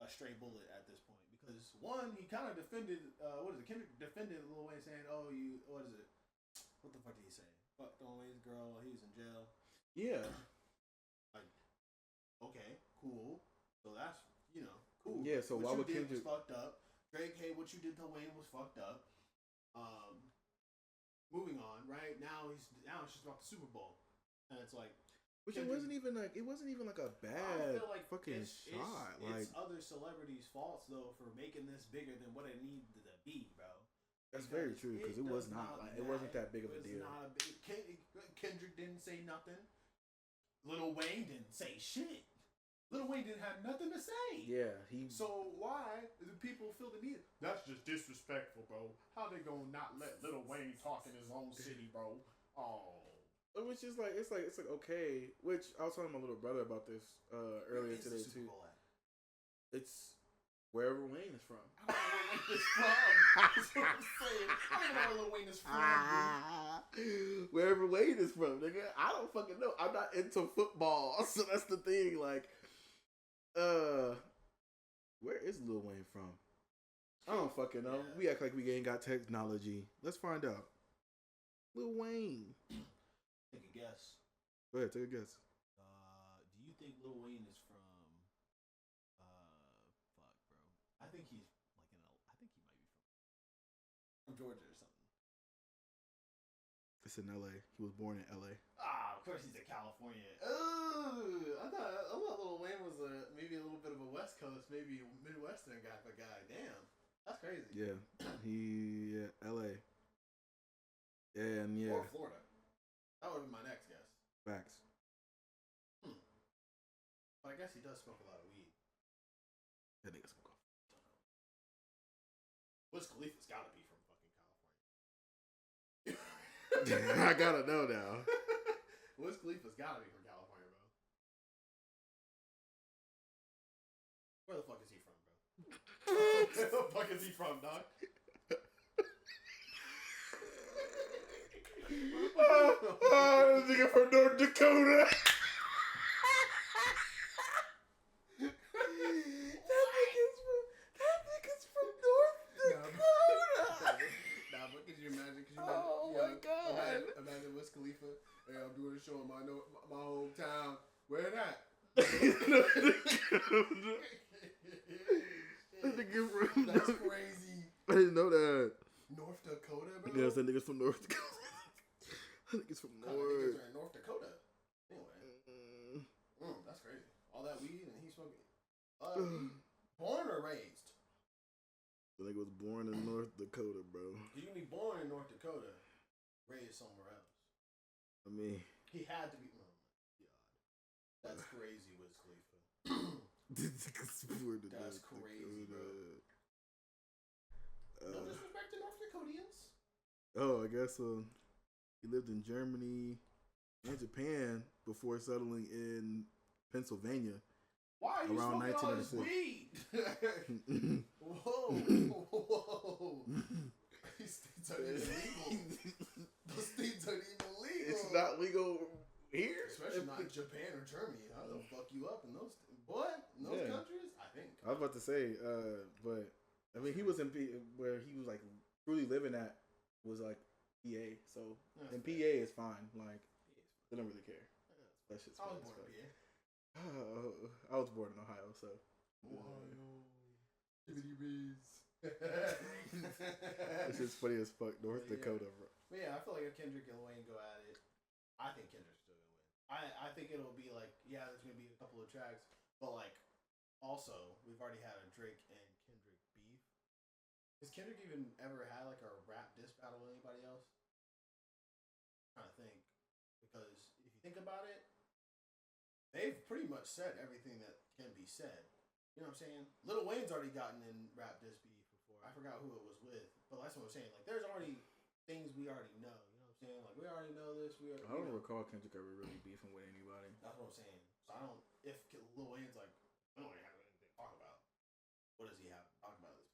a stray bullet at this point, because one, he kind of defended Kendrick defended Lil Wayne saying, oh, what the fuck did he say? Fucked on Wayne's girl while he was in jail. Yeah. Like, okay, cool. So that's, cool. Yeah, so why would Kendrick was fucked up. Drake, hey, what you did to Wayne was fucked up. Moving on, right? Now it's just about the Super Bowl. And it's like, which it wasn't even like a bad fucking shot. It's other celebrities' faults though for making this bigger than what it needed to be, bro. That's very true because it was not like it wasn't that big of a deal. Kendrick didn't say nothing. Lil Wayne didn't say shit. Lil Wayne didn't have nothing to say. Yeah, So why do people feel the need? That's just disrespectful, bro. How they gonna not let Lil Wayne talk in his own city, bro? Oh. Which is like it's like okay. Which I was telling my little brother about this earlier today too. It's wherever Wayne is from. I don't know where Wayne is from. That's what I'm saying. I don't know where Lil Wayne is from. Wherever Wayne is from, nigga. I don't fucking know. I'm not into football, so that's the thing. Like, where is Lil Wayne from? I don't fucking know. Yeah. We act like we ain't got technology. Let's find out. Lil Wayne. Take a guess. Go ahead, take a guess. Do you think Lil Wayne is from? Fuck, bro. I think he's I think he might be from Georgia or something. It's in L.A. He was born in L.A. Of course he's in California. I thought Lil Wayne was maybe a little bit of a West Coast, maybe a Midwestern guy. Damn, that's crazy. Yeah, L.A. And or Florida. That would be my next guess. Facts. But I guess he does smoke a lot of weed. That nigga smoke. Wiz Khalifa's gotta be from fucking California. I gotta know now. Wiz Khalifa's gotta be from California, bro. Where the fuck is he from, bro? Where the fuck is he from, dog? This nigga from North Dakota. That nigga's from North Dakota. Nah, but could you imagine? Oh my God. Imagine Wiz Khalifa. Hey, I'm doing a show in my hometown. Where that? That's crazy. I didn't know that. North Dakota, bro. Yes, that nigga's from North Dakota. That nigga's from Niggas North. are in North Dakota. Anyway, that's crazy. All that weed and he's smoking. Born or raised? The nigga was born in North Dakota, bro. You can be born in North Dakota, raised somewhere else. I mean, He had to be. Oh my God, that's crazy, Wiz Khalifa. this nigga's born in That's North crazy, Dakota. No disrespect to North Dakotans. Oh, I guess he lived in Germany and Japan before settling in Pennsylvania. Why are you Around smoking all this 1996. weed? Whoa. These states are illegal. Those states are even legal. It's not legal here, Especially not in Japan or Germany. They'll fuck you up in those. What? In those countries? I think. I was about to say, but I mean, he was in where he was like truly living at was like PA. So and PA is fine. Like they don't really care. That shit's I fine. was born in PA. I was born in Ohio, so. Ohio. Jibbity-bees. This is funny as fuck. North Dakota, bro. But yeah, I feel like if Kendrick and Wayne go at it, I think Kendrick's still gonna win. I think it'll be like, yeah, there's gonna be a couple of tracks, but like, also we've already had a Drake and Kendrick beef. Has Kendrick even ever had like a rap diss battle with anybody else? I'm trying to think, because if you think about it, they've pretty much said everything that can be said. You know what I'm saying? Lil Wayne's already gotten in rap diss beef before. I forgot who it was with, but that's what I'm saying. Like, there's already things we already know. You know what I'm saying? Like, we already know this. I don't recall Kendrick ever really beefing with anybody. That's what I'm saying. So I don't. If Lil Wayne's like, I don't really have anything to talk about. What does he have to talk about at this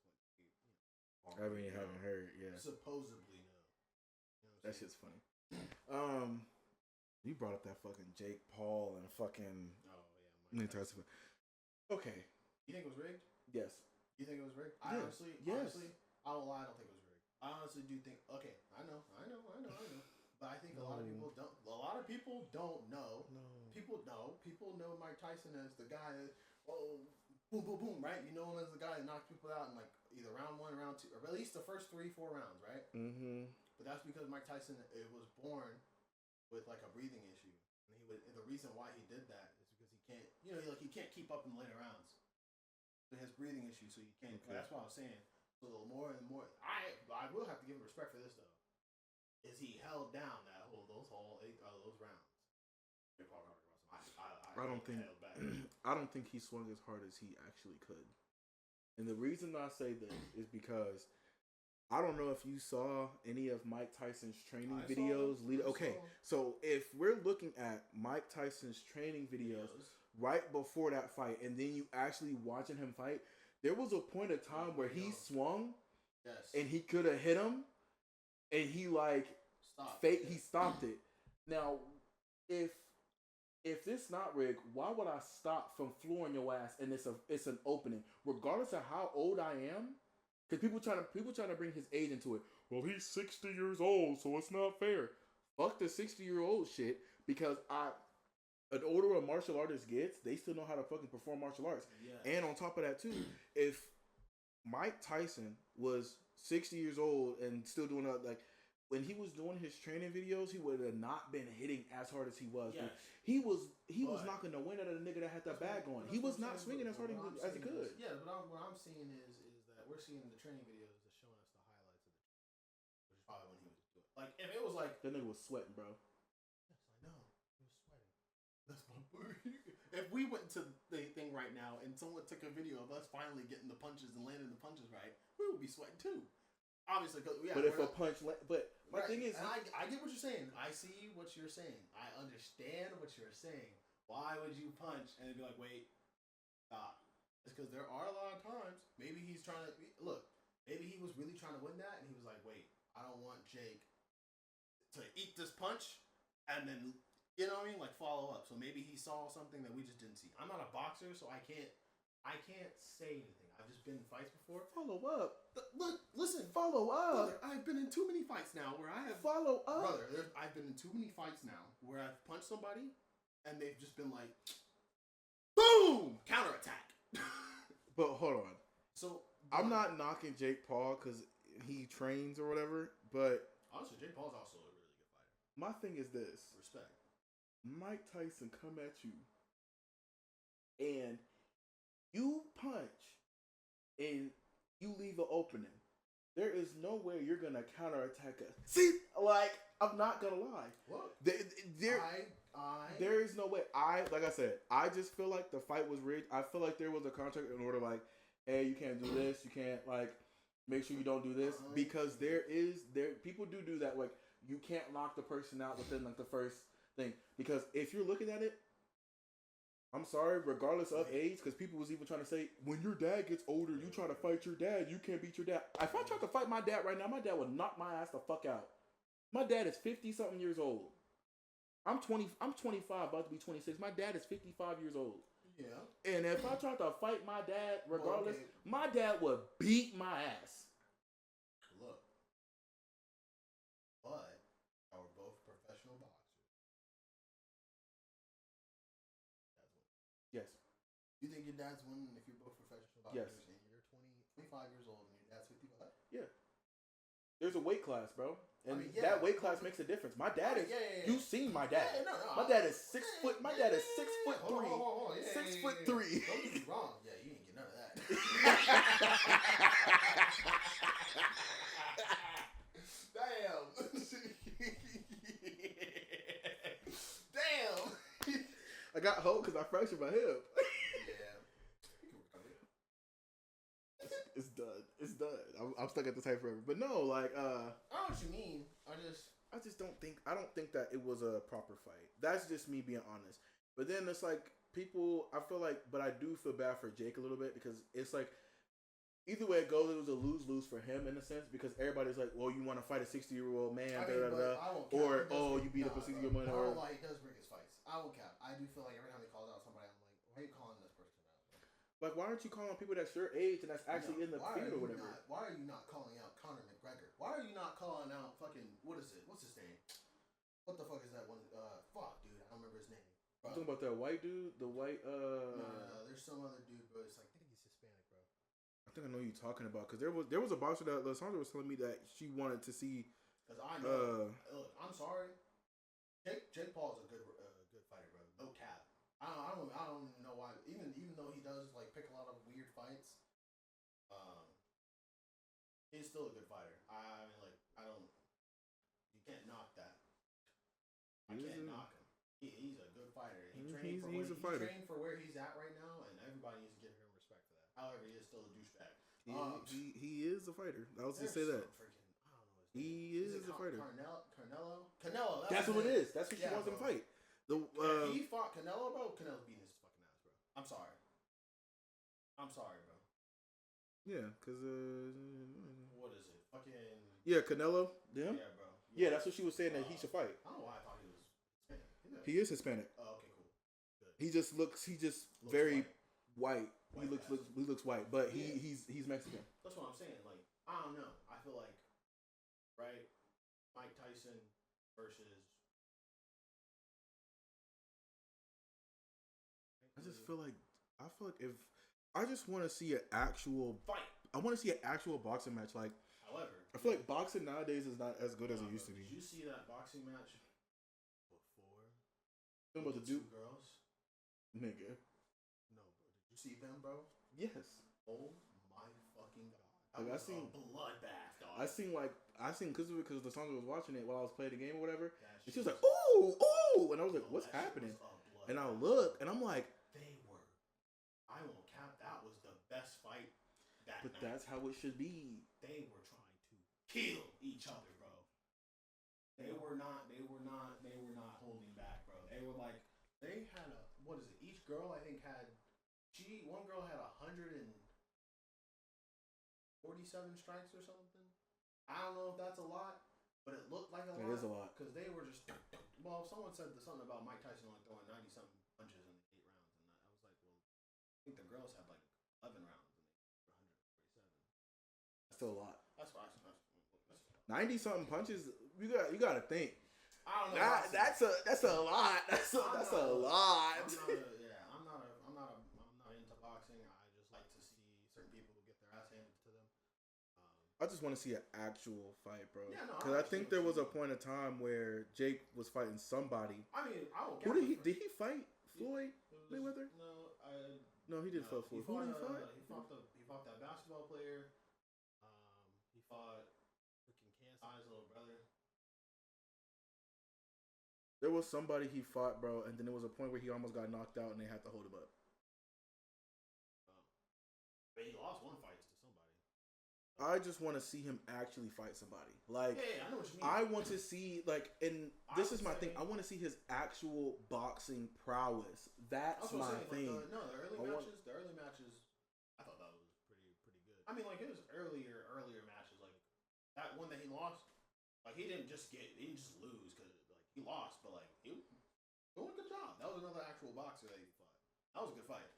point? I mean, you haven't heard, yeah. Supposedly, no. You know That shit's funny. You brought up that fucking Jake Paul and fucking. Oh yeah. Okay. You think it was rigged? Yes. You think it was rigged? Yeah. Honestly, I won't lie. I don't think it was rigged. I honestly do think. Okay, I know. But I think a lot of people don't. A lot of people don't know. No. People know Mike Tyson as the guy that boom boom boom, right? You know him as the guy that knocks people out in like either round 1, round 2, or at least the first 3-4 rounds, right? Mm-hmm. But that's because Mike Tyson was born with like a breathing issue, and the reason why he did that is because he can't, he can't keep up in the later rounds. So he has breathing issues, so you can't. Okay. That's what I was saying. So the more and more, I will have to give him respect for this though. Is he held down those rounds? I don't think I don't think he swung as hard as he actually could. And the reason I say this is because I don't know if you saw any of Mike Tyson's training videos. So if we're looking at Mike Tyson's training videos right before that fight, and then you actually watching him fight, there was a point of time where he swung, and he could have hit him, and he he stopped it. Now, if this not rigged, why would I stop from flooring your ass? And it's an opening, regardless of how old I am. Because people trying to bring his age into it. Well, he's 60 years old, so it's not fair. Fuck the 60-year-old shit. Because an older a martial artist gets, they still know how to fucking perform martial arts. Yeah. And on top of that too, if Mike Tyson was 60 years old and still doing when he was doing his training videos, he would have not been hitting as hard as he was. Yes. He was knocking the wind out of the nigga that had that bag on. He was not swinging as hard as he could. What I'm seeing is that we're seeing the training videos that's showing us the highlights of the training, which is probably when he was doing. Like if it was like that nigga was sweating, bro. Yes, I know. He was sweating. That's my boy. If we went to the thing right now and someone took a video of us finally getting the punches and landing the punches right, we would be sweating too. obviously, yeah. But if a punch, but my thing is, and I get what you're saying. I see what you're saying. I understand what you're saying. Why would you punch and be like, wait, stop? It's because there are a lot of times maybe he's trying to look. Maybe he was really trying to win that, and he was like, wait, I don't want Jake to eat this punch and then, you know what I mean, like follow up. So maybe he saw something that we just didn't see. I'm not a boxer, so I can't say anything. I've just been in fights before. Follow up. Look, listen. Follow up. Brother, I've been in too many fights now where I have... Follow up. Brother, I've been in too many fights now where I've punched somebody and they've just been like, boom! Counterattack. But hold on. So... I'm not knocking Jake Paul because he trains or whatever, but... Honestly, Jake Paul's also a really good fighter. My thing is this. Respect. Mike Tyson come at you and you punch and you leave an opening. There is no way you're going to counterattack us. See, like, I'm not going to lie. What? There is no way. Like I said, I just feel like the fight was rigged. I feel like there was a contract in order, like, hey, you can't do this. You can't, like, make sure you don't do this. Because people do that. Like, you can't knock the person out within, like, the first thing. Because if you're looking at it, I'm sorry, regardless of age, because people was even trying to say, when your dad gets older, you try to fight your dad, you can't beat your dad. If I tried to fight my dad right now, my dad would knock my ass the fuck out. My dad is 50-something years old. I'm 25, about to be 26. My dad is 55 years old. Yeah. And if I tried to fight my dad, regardless, my dad would beat my ass. Look. But are both professional boxers. Yes. You think your dad's winning if you're both professional boxers? Yes. And you're 25 years old and your dad's 55? Yeah. There's a weight class, bro. And I mean, that weight class makes a difference. My dad is. You've seen my dad. No, my dad is 6 foot. My dad is 6'3". 6'3". Don't get me wrong. Yeah, you ain't get none of that. Damn. I got hope because I fractured my hip. It's done. It's done. I'm stuck at this height forever. But no, like, I know what you mean. I just don't think that it was a proper fight. That's just me being honest. But then it's like people, I feel like, but I do feel bad for Jake a little bit because it's like either way it goes, it was a lose-lose for him in a sense because everybody's like, well, you want to fight a 60-year-old man, or you beat up a 60-year-old man, or like he does break his fights. I won't cap. I do feel like every time he calls out somebody, I'm like, why are you calling this person out? Like, why aren't you calling people that's your age and that's actually in the field or whatever? Why are you not calling out Conor McGregor? Why are you not calling out fucking, what is it? What's his name? What the fuck is that one? Fuck, dude, I don't remember his name. You talking about that white dude? The white, No, there's some other dude, but it's like, I think he's Hispanic, bro. I think I know who you're talking about, because there was a boxer that Lysandra was telling me that she wanted to see. Because I know, look, I'm sorry. Jake Paul's a good fighter, bro. No cap. I don't know why. Even though he does like pick a lot of weird fights, he's still a good fighter. I mean, like, you can't knock that. I can't knock him. He's a good fighter. He trained for where he's at right now, and everybody needs to give him respect for that. However, he is still a douchebag. He is a fighter. I was just say that. He is a fighter. Canelo. That's what it is. That's what she wants him to fight. He fought Canelo, bro. Canelo's beating his fucking ass, bro. I'm sorry, bro. Yeah, because what is it? Fucking Canelo. Yeah, bro. Yeah, that's what she was saying that he should fight. I don't know why I thought he was Hispanic. He is Hispanic. Oh, okay, cool. Good. He just looks very white. He looks white, but he's Mexican. That's what I'm saying. Like, I don't know. I feel like, right, Mike Tyson versus. I feel like if I just want to see an actual fight, I want to see an actual boxing match. Like, however, I feel like boxing nowadays is not as good as it used to be. Did you see that boxing match before? Talking about the two girls, nigga. No, bro. Did you see them, bro? Yes. Oh my fucking god! Like, I seen a bloodbath, dog. I seen because the song was watching it while I was playing the game or whatever. And she was like, "Ooh, ooh," and I was like, "What's happening?" And I look, and I'm like, I won't cap. That was the best fight that night. That's how it should be. They were trying to kill each other, bro. They were not holding back, bro. They were like, they had what is it? Each girl I think had, one girl had 147 strikes or something. I don't know if that's a lot, but it looked like a lot. It is a lot. Because they were just, well, someone said something about Mike Tyson only throwing 90-something punches in 8 rounds. And I was like, well, I think the girls had like 11 rounds and they threw 147. That's still a lot. That's what I 90-something punches. You got to think. I don't know. That's a lot. That's a lot. I'm not into boxing. I just like to see certain people get their ass handed to them. I just want to see an actual fight, bro. Yeah, no. Because I think there was a point of time where Jake was fighting somebody. I mean, I don't care. Who did he fight? Floyd Mayweather? No, he did fight Floyd. Who did he fight? He fought that basketball player. He fought freaking KSI's little brother. There was somebody he fought, bro, and then there was a point where he almost got knocked out, and they had to hold him up. But he lost one fight to somebody. I just want to see him actually fight somebody. Like, yeah, I know what you mean. I want to see, like, and this is my thing. I want to see his actual boxing prowess. That's my thing. The early matches, I thought that was pretty good. I mean, like his earlier matches, like that one that he lost, like he didn't just lose because like he lost, but like he doing a good job. That was another actual boxer that he fought. That was a good fight.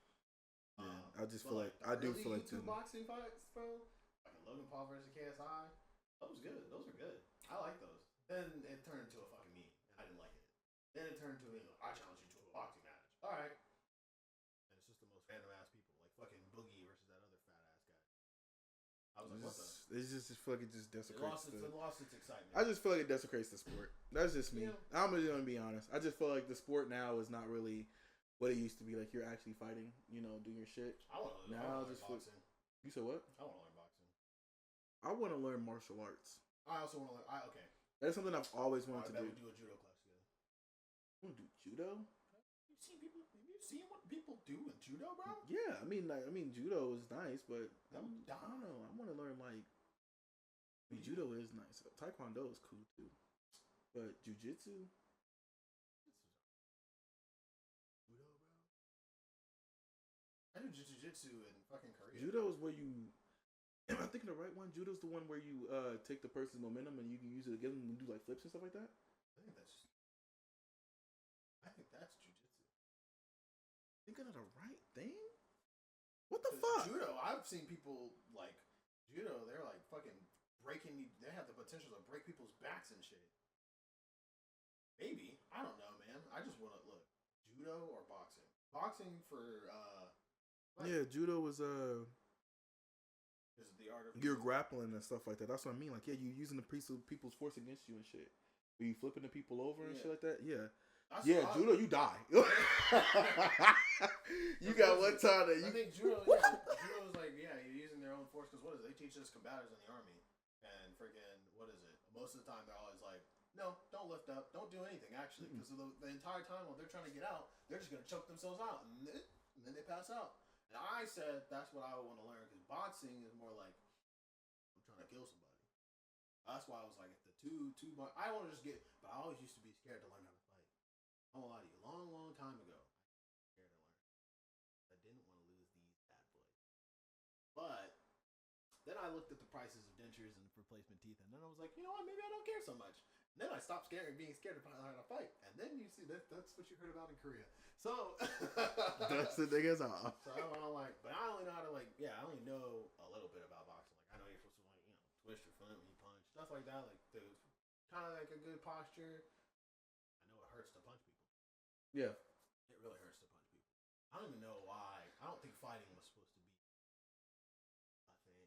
Yeah, I just feel like I do feel like two boxing fights, bro. Like Logan Paul versus KSI. That was good. Those were good. I like those. Then it turned into a fucking meme, and I didn't like it. Then it turned into I challenge you to a boxing match. All right. And it's just the most random ass people, like fucking Boogie versus that other fat ass guy. I was like, what the? It's just feel like it just desecrates. It lost its excitement. I just feel like it desecrates the sport. That's just me. Yeah. I'm just gonna be honest. I just feel like the sport now is not really what it used to be. Like you're actually fighting, doing your shit. I want to learn boxing. You said what? I want to learn boxing. I want to learn martial arts. I also want to learn. Okay. That's something I've always wanted to do. We do a judo class together. You want to do judo? Have you seen what people do in judo, bro? Yeah, I mean, judo is nice, but I don't know. I want to learn judo is nice. Taekwondo is cool too, but jujitsu. Judo, bro. I do jiu-jitsu in fucking Korea. Judo is where you. Am I thinking the right one? Judo's the one where you take the person's momentum and you can use it again and do like flips and stuff like that. I think that's jiu-jitsu. Thinking of the right thing? What the fuck? Judo, I've seen people like judo. They're like fucking breaking. They have the potential to break people's backs and shit. Maybe, I don't know, man. I just want to look judo or boxing. Boxing for yeah, judo was is the art of you're grappling and stuff like that. That's what I mean. Like, yeah, you're using the people's force against you and shit. Are you flipping the people over and shit like that? Yeah. Judo, you die. You got one time that you. I think judo is like, you're using their own force because what is it? They teach us combatants in the army, and freaking what is it? Most of the time they're always like, no, don't lift up, don't do anything actually, because the entire time while they're trying to get out, they're just gonna choke themselves out, and then they pass out. And I said that's what I would want to learn because boxing is more like I'm trying to kill somebody. That's why I was like, if the two, I want to just get, but I always used to be scared to learn how to fight. I won't lie to you, long time ago, I was scared to learn. I didn't want to lose these bad boys. But then I looked at the prices of dentures and replacement teeth, and then I was like, you know what, maybe I don't care so much. And then I stopped being scared to learn how to fight. And then you see that's what you heard about in Korea. So that's the thing is off. So I'm like, but I only know how to I only know a little bit about boxing. Like I know you're supposed to twist your foot when you punch, stuff like that. Like kind of like a good posture. I know it hurts to punch people. Yeah, it really hurts to punch people. I don't even know why. I don't think fighting was supposed to be a thing.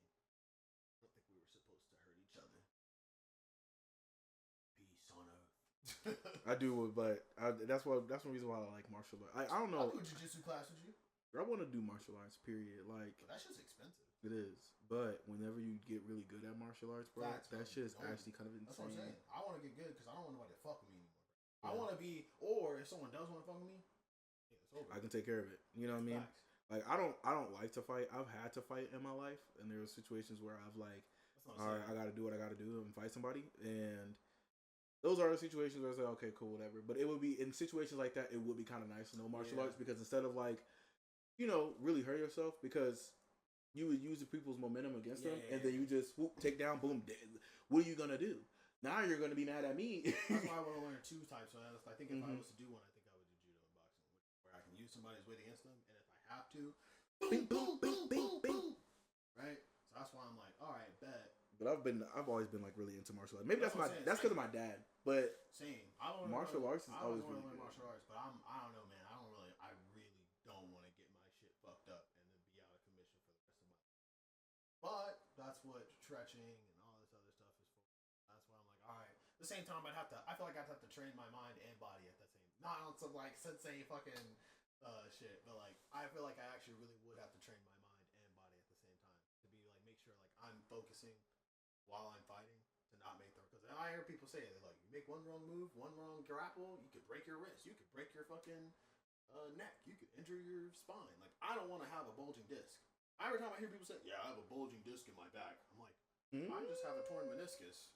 I don't think we were supposed to hurt each other. Peace on earth. I do, but that's one reason why I like martial arts. I don't know. I'll do jiu-jitsu class with you. I want to do martial arts. Period. Like, but that shit's expensive. It is, but whenever you get really good at martial arts, bro, that shit is actually kind of insane. That's what I'm saying. I want to get good because I don't want nobody to fuck with me anymore. Bro. I want to be, or if someone does want to fuck with me, it's over. I can take care of it. You know what I mean? Like I don't like to fight. I've had to fight in my life, and there were situations where I've like all right, I got to do what I got to do and fight somebody. And those are the situations where I say, okay, cool, whatever. But it would be in situations like that, it would be kind of nice to know martial arts because instead of like, really hurt yourself because you would use the people's momentum against them and then you just whoop, take down, boom. What are you going to do? Now you're going to be mad at me. That's why I want to learn 2 types. So I think if I was to do one, I think I would do judo and boxing, where I can use somebody's weight against them, and if I have to, boom, boom, boom, boom, boom. Right. So that's why I'm like, all right, bet. But I've always been like really into martial arts. Maybe that's because of my dad. But same. Martial arts is always really really learn martial arts, but I don't know, man. I really don't want to get my shit fucked up and then be out of commission for the rest of my life. But that's what stretching and all this other stuff is for. That's why I'm like, all right. At the same time, I feel like I'd have to train my mind and body at the same. Not on some like sensei fucking shit, but like I feel like I actually really would have to train my mind and body at the same time to be like make sure like I'm focusing while I'm fighting to not make because I hear people say that like you make one wrong move, one wrong grapple, you could break your wrist, you could break your fucking neck, you could injure your spine. Like I don't want to have a bulging disc. Every time I hear people say, "Yeah, I have a bulging disc in my back," I'm like, I just have a torn meniscus.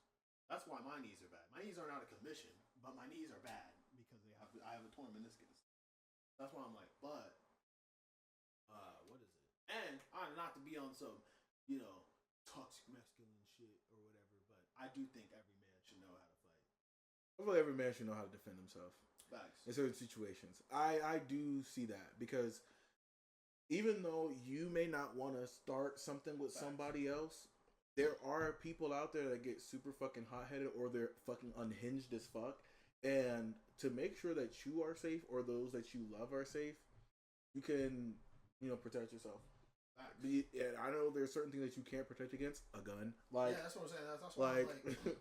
That's why my knees are bad. My knees aren't out of commission, but my knees are bad because I have a torn meniscus. That's why I'm like, but what is it? And I'm not to be on some, toxic masculine shit or whatever, but I do think every man should know how to fight. I feel like every man should know how to defend himself. Facts. In certain situations. I do see that because even though you may not want to start something with somebody else, there are people out there that get super fucking hot-headed or they're fucking unhinged as fuck. And to make sure that you are safe or those that you love are safe, you can, protect yourself. And I know there's certain things that you can't protect against. A gun. Like, yeah, that's what I'm saying. That's what I'm like.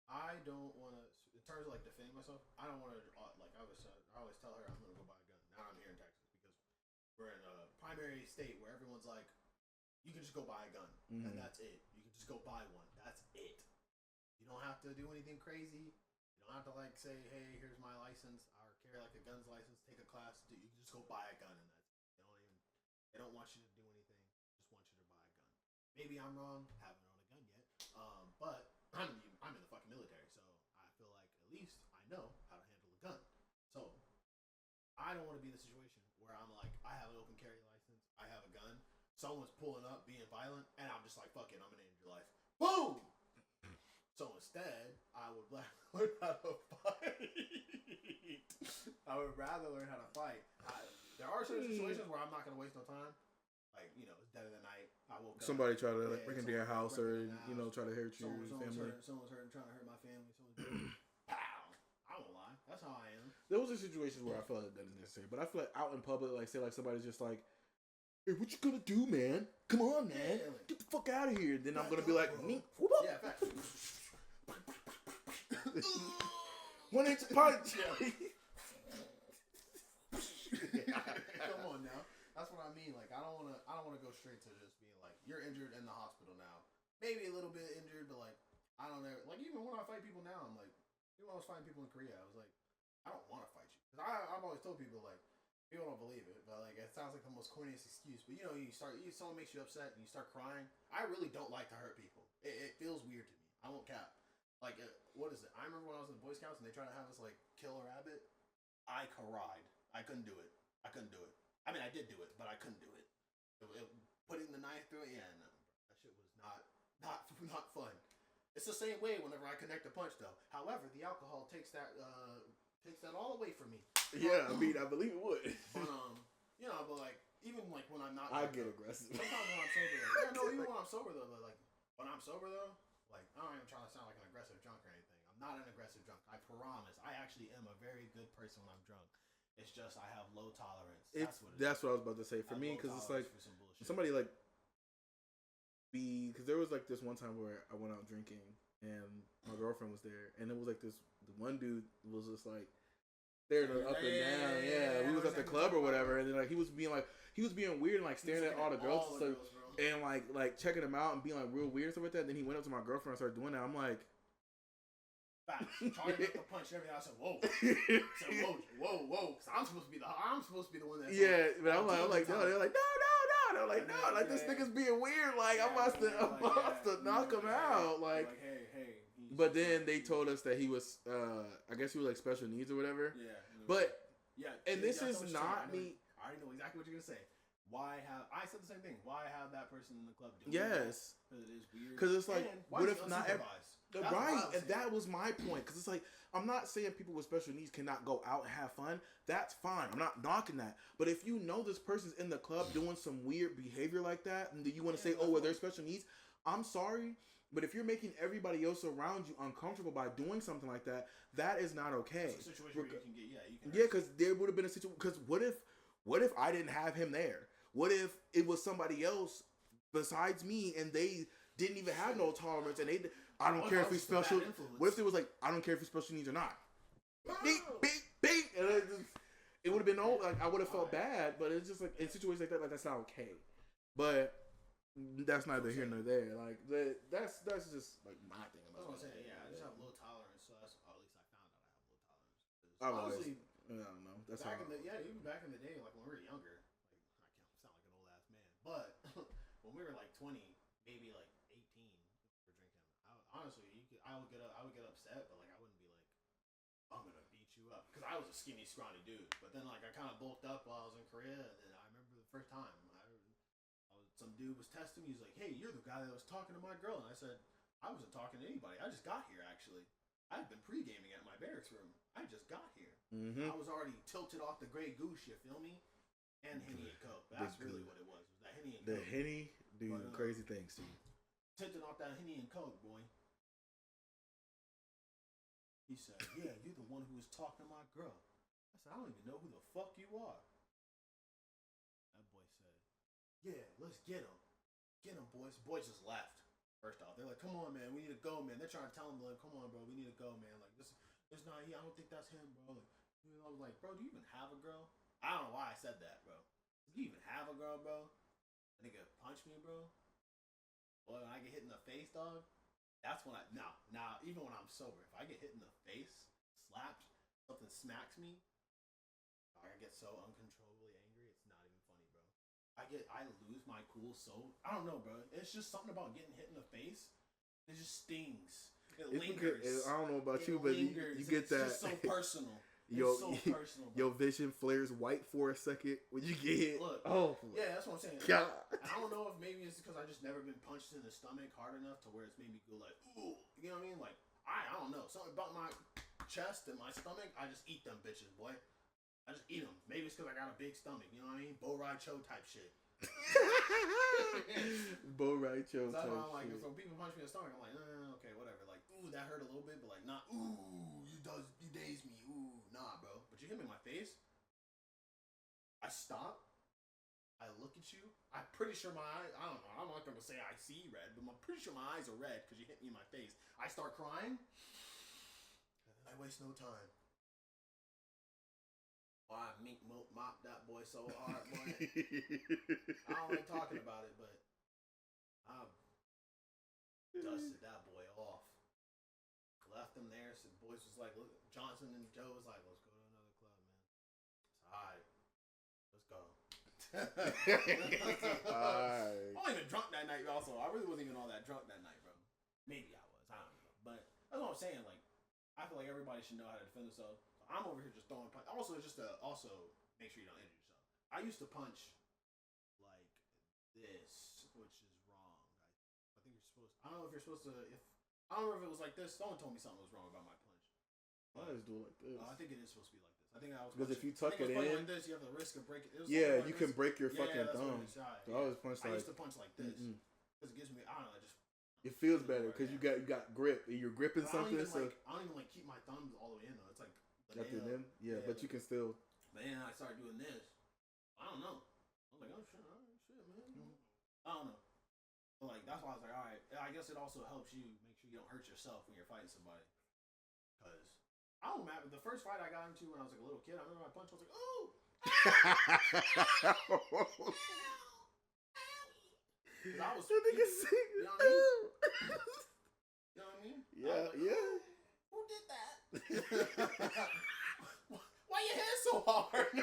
I don't want to, in terms of like defending myself, I don't want to, like I always tell her I'm going to go buy a gun. Now I'm here in Texas because we're in a primary state where everyone's like, you can just go buy a gun and that's it. You can just go buy one. That's it. You don't have to do anything crazy. You don't have to like say, hey, here's my license or carry like a guns license, take a class. You can just go buy a gun and that's it. They don't want you to do anything. Just want you to buy a gun. Maybe I'm wrong. Haven't owned a gun yet. But I'm in the fucking military, so I feel like at least I know how to handle a gun. So I don't want to be in a situation where I'm like, I have an open carry license, I have a gun, someone's pulling up being violent, and I'm just like, fuck it, I'm gonna end your life. Boom! So instead, I would learn how to fight. I would rather learn how to fight. There are certain situations where I'm not gonna waste no time. Like, it's dead of the night. I woke up. Somebody try to break into your house or, try to hurt your family. Someone's hurting, trying to hurt my family. Someone's pow! I won't lie. That's how I am. Those are situations where I feel like that is necessary. But I feel like out in public, like, say, like, somebody's just like, hey, what you gonna do, man? Come on, man. Get the fuck out of here. Then I'm gonna be like, whoop up. Yeah, fact. 1 inch punch. Come on now. That's what I mean. Like I don't wanna go straight to just being like, you're injured in the hospital now. Maybe a little bit injured, but like I don't know. Like even when I fight people now, I'm like, even when I was fighting people in Korea, I was like, I don't want to fight you. Cause I've always told people like, people don't believe it, but like it sounds like the most corniest excuse. But someone makes you upset and you start crying. I really don't like to hurt people. It feels weird to me. I won't cap. Like what is it? I remember when I was in the Boy Scouts and they tried to have us like kill a rabbit. I cried. I couldn't do it. I mean, I did do it, but I couldn't do it. Putting the knife through it, yeah, no, bro. That shit was not fun. It's the same way whenever I connect a punch, though. However, the alcohol takes that all away from me. Yeah, I mean, I believe it would. But but like even like when I'm not, I get aggressive. Sometimes when I'm sober, even when I'm sober though, but like when I'm sober though, like I don't even try to sound like an aggressive drunk or anything. I'm not an aggressive drunk. I promise. I actually am a very good person when I'm drunk. It's just I have low tolerance. That's what I was about to say. For me, because it's like somebody like because there was like this one time where I went out drinking and my girlfriend was there, and it was like the one dude was just like staring up and down. Yeah, we was at the club or whatever, and then like he was being weird and like staring at all the girls and stuff, and like checking them out and being like real weird and stuff like that. And then he went up to my girlfriend and started doing that. I'm like. Trying to make the punch and everything. I said, "Whoa!" Whoa! Because I'm supposed to be the one that. Yeah, but I'm like, no. They're like, no. They're like, no, like this nigga's being weird. Like I'm about to knock him out. Like, hey. But then they told us that he was, I guess he was like special needs or whatever. Yeah. But yeah, and this is not me. I already know exactly what you're gonna say. I said the same thing. Why have that person in the club doing yes. Because it is weird. Because it's like, what if not right? And saying. that was my point. Because it's like, I'm not saying people with special needs cannot go out and have fun. That's fine. I'm not knocking that. But if you know this person's in the club doing some weird behavior like that, and then you want to say, oh, well, they're special needs, I'm sorry. But if you're making everybody else around you uncomfortable by doing something like that, that is not okay. It's a situation where you can get, you can. Yeah, because there would have been a situation. Because what if I didn't have him there? What if it was somebody else besides me and they didn't even have no tolerance and I don't care if he's special. What if it was like, I don't care if he's special needs or not? Beep, beep, beep. And it would have been like I would have felt bad, but it's just like in situations like that, like that's not okay. But that's neither here nor there. Like that's just like my thing about it. That's what I'm saying. Yeah, I just have low tolerance, so that's at least I found out I have low tolerance. Honestly, I don't know. That's even back in the day, like when we were younger, like I sound like an old ass man, but when we were like 20, maybe like 18, for drinking, honestly, I would get upset, but like I wouldn't be like, I'm gonna beat you up, because I was a skinny, scrawny dude. But then like I kind of bulked up while I was in Korea, and then I remember the first time some dude was testing me. He's like, hey, you're the guy that was talking to my girl. And I said, I wasn't talking to anybody. I just got here, actually. I had been pre-gaming at my barracks room. I just got here. Mm-hmm. I was already tilted off the Grey Goose, you feel me? And Henny and Coke. That's really what it was. It was that Henny and Coke. The Henny doing crazy things to you. Tilted off that Henny and Coke, boy. He said, yeah, you're the one who was talking to my girl. I said, I don't even know who the fuck you are. That boy said, yeah, let's get him. Get him, boys. The boys just left. First off, they're like, come on, man. We need to go, man. They're trying to tell him, like, come on, bro. We need to go, man. Like, this not he. I don't think that's him, bro. Like, I was like, bro, do you even have a girl? I don't know why I said that, bro. Do you even have a girl, bro? A nigga punch me, bro? Boy, when I get hit in the face, dog, that's when now, even when I'm sober, if I get hit in the face, slapped, something smacks me, I get so uncontrollably angry, it's not even funny, bro. I lose my cool so, I don't know, bro. It's just something about getting hit in the face. It just stings. It lingers. I don't know about you, but you get that. It's just so personal. It's so personal, bro. Your vision flares white for a second when you get hit. Look, yeah, that's what I'm saying. God. I don't know if maybe it's because I just never been punched in the stomach hard enough to where it's made me go like, ooh, you know what I mean? Like, I don't know. Something about my chest and my stomach, I just eat them bitches, boy. I just eat them. Maybe it's because I got a big stomach, you know what I mean? Bo Rai Cho type shit. Bo Rai Cho type shit. I'm like, shit. if people punch me in the stomach, I'm like, okay, whatever. Like, ooh, that hurt a little bit, but like, not, ooh, you dazed me, ooh, nah, bro. But you hit me in my face, I stop, I look at you, I'm pretty sure my eyes, I don't know, I'm not gonna say I see red, but I'm pretty sure my eyes are red because you hit me in my face. I start crying, and then I waste no time. Oh, I mop that boy so hard, boy. I don't like talking about it, but I dusted that boy off. Left him there. So the boys was like, look, Johnson and Joe was like, let's go to another club, man. It's alright. Let's go. Alright. I wasn't even drunk that night, also. I really wasn't even all that drunk that night, bro. Maybe I was. I don't know. But that's what I'm saying. Like, I feel like everybody should know how to defend themselves. I'm over here just throwing punch. Also, just to make sure you don't injure yourself. I used to punch like this, which is wrong. I think you're supposed. I don't know if you're supposed to. I don't know if it was like this. Someone told me something was wrong about my punch. I just do it like this. I think it is supposed to be like this. I think I was because if you tuck it in, like this, you have the risk of breaking. Yeah, like you can break your fucking thumb. So I always punch like. I used to punch like this because it gives me. I don't know. It feels better because you got grip. You're gripping something. I don't even like keep my thumbs all the way in though. It's like. Yeah, but you can still. But then I started doing this. I don't know. I was like, oh shit, all right, shit, man. I don't know. But like that's why I was like, all right. I guess it also helps you make sure you don't hurt yourself when you're fighting somebody. Cause I don't remember the first fight I got into when I was like a little kid. I remember my punch. I was like, oh. I was. You know what I mean? You know what I mean? Yeah. Who did that? Why your head so hard? Why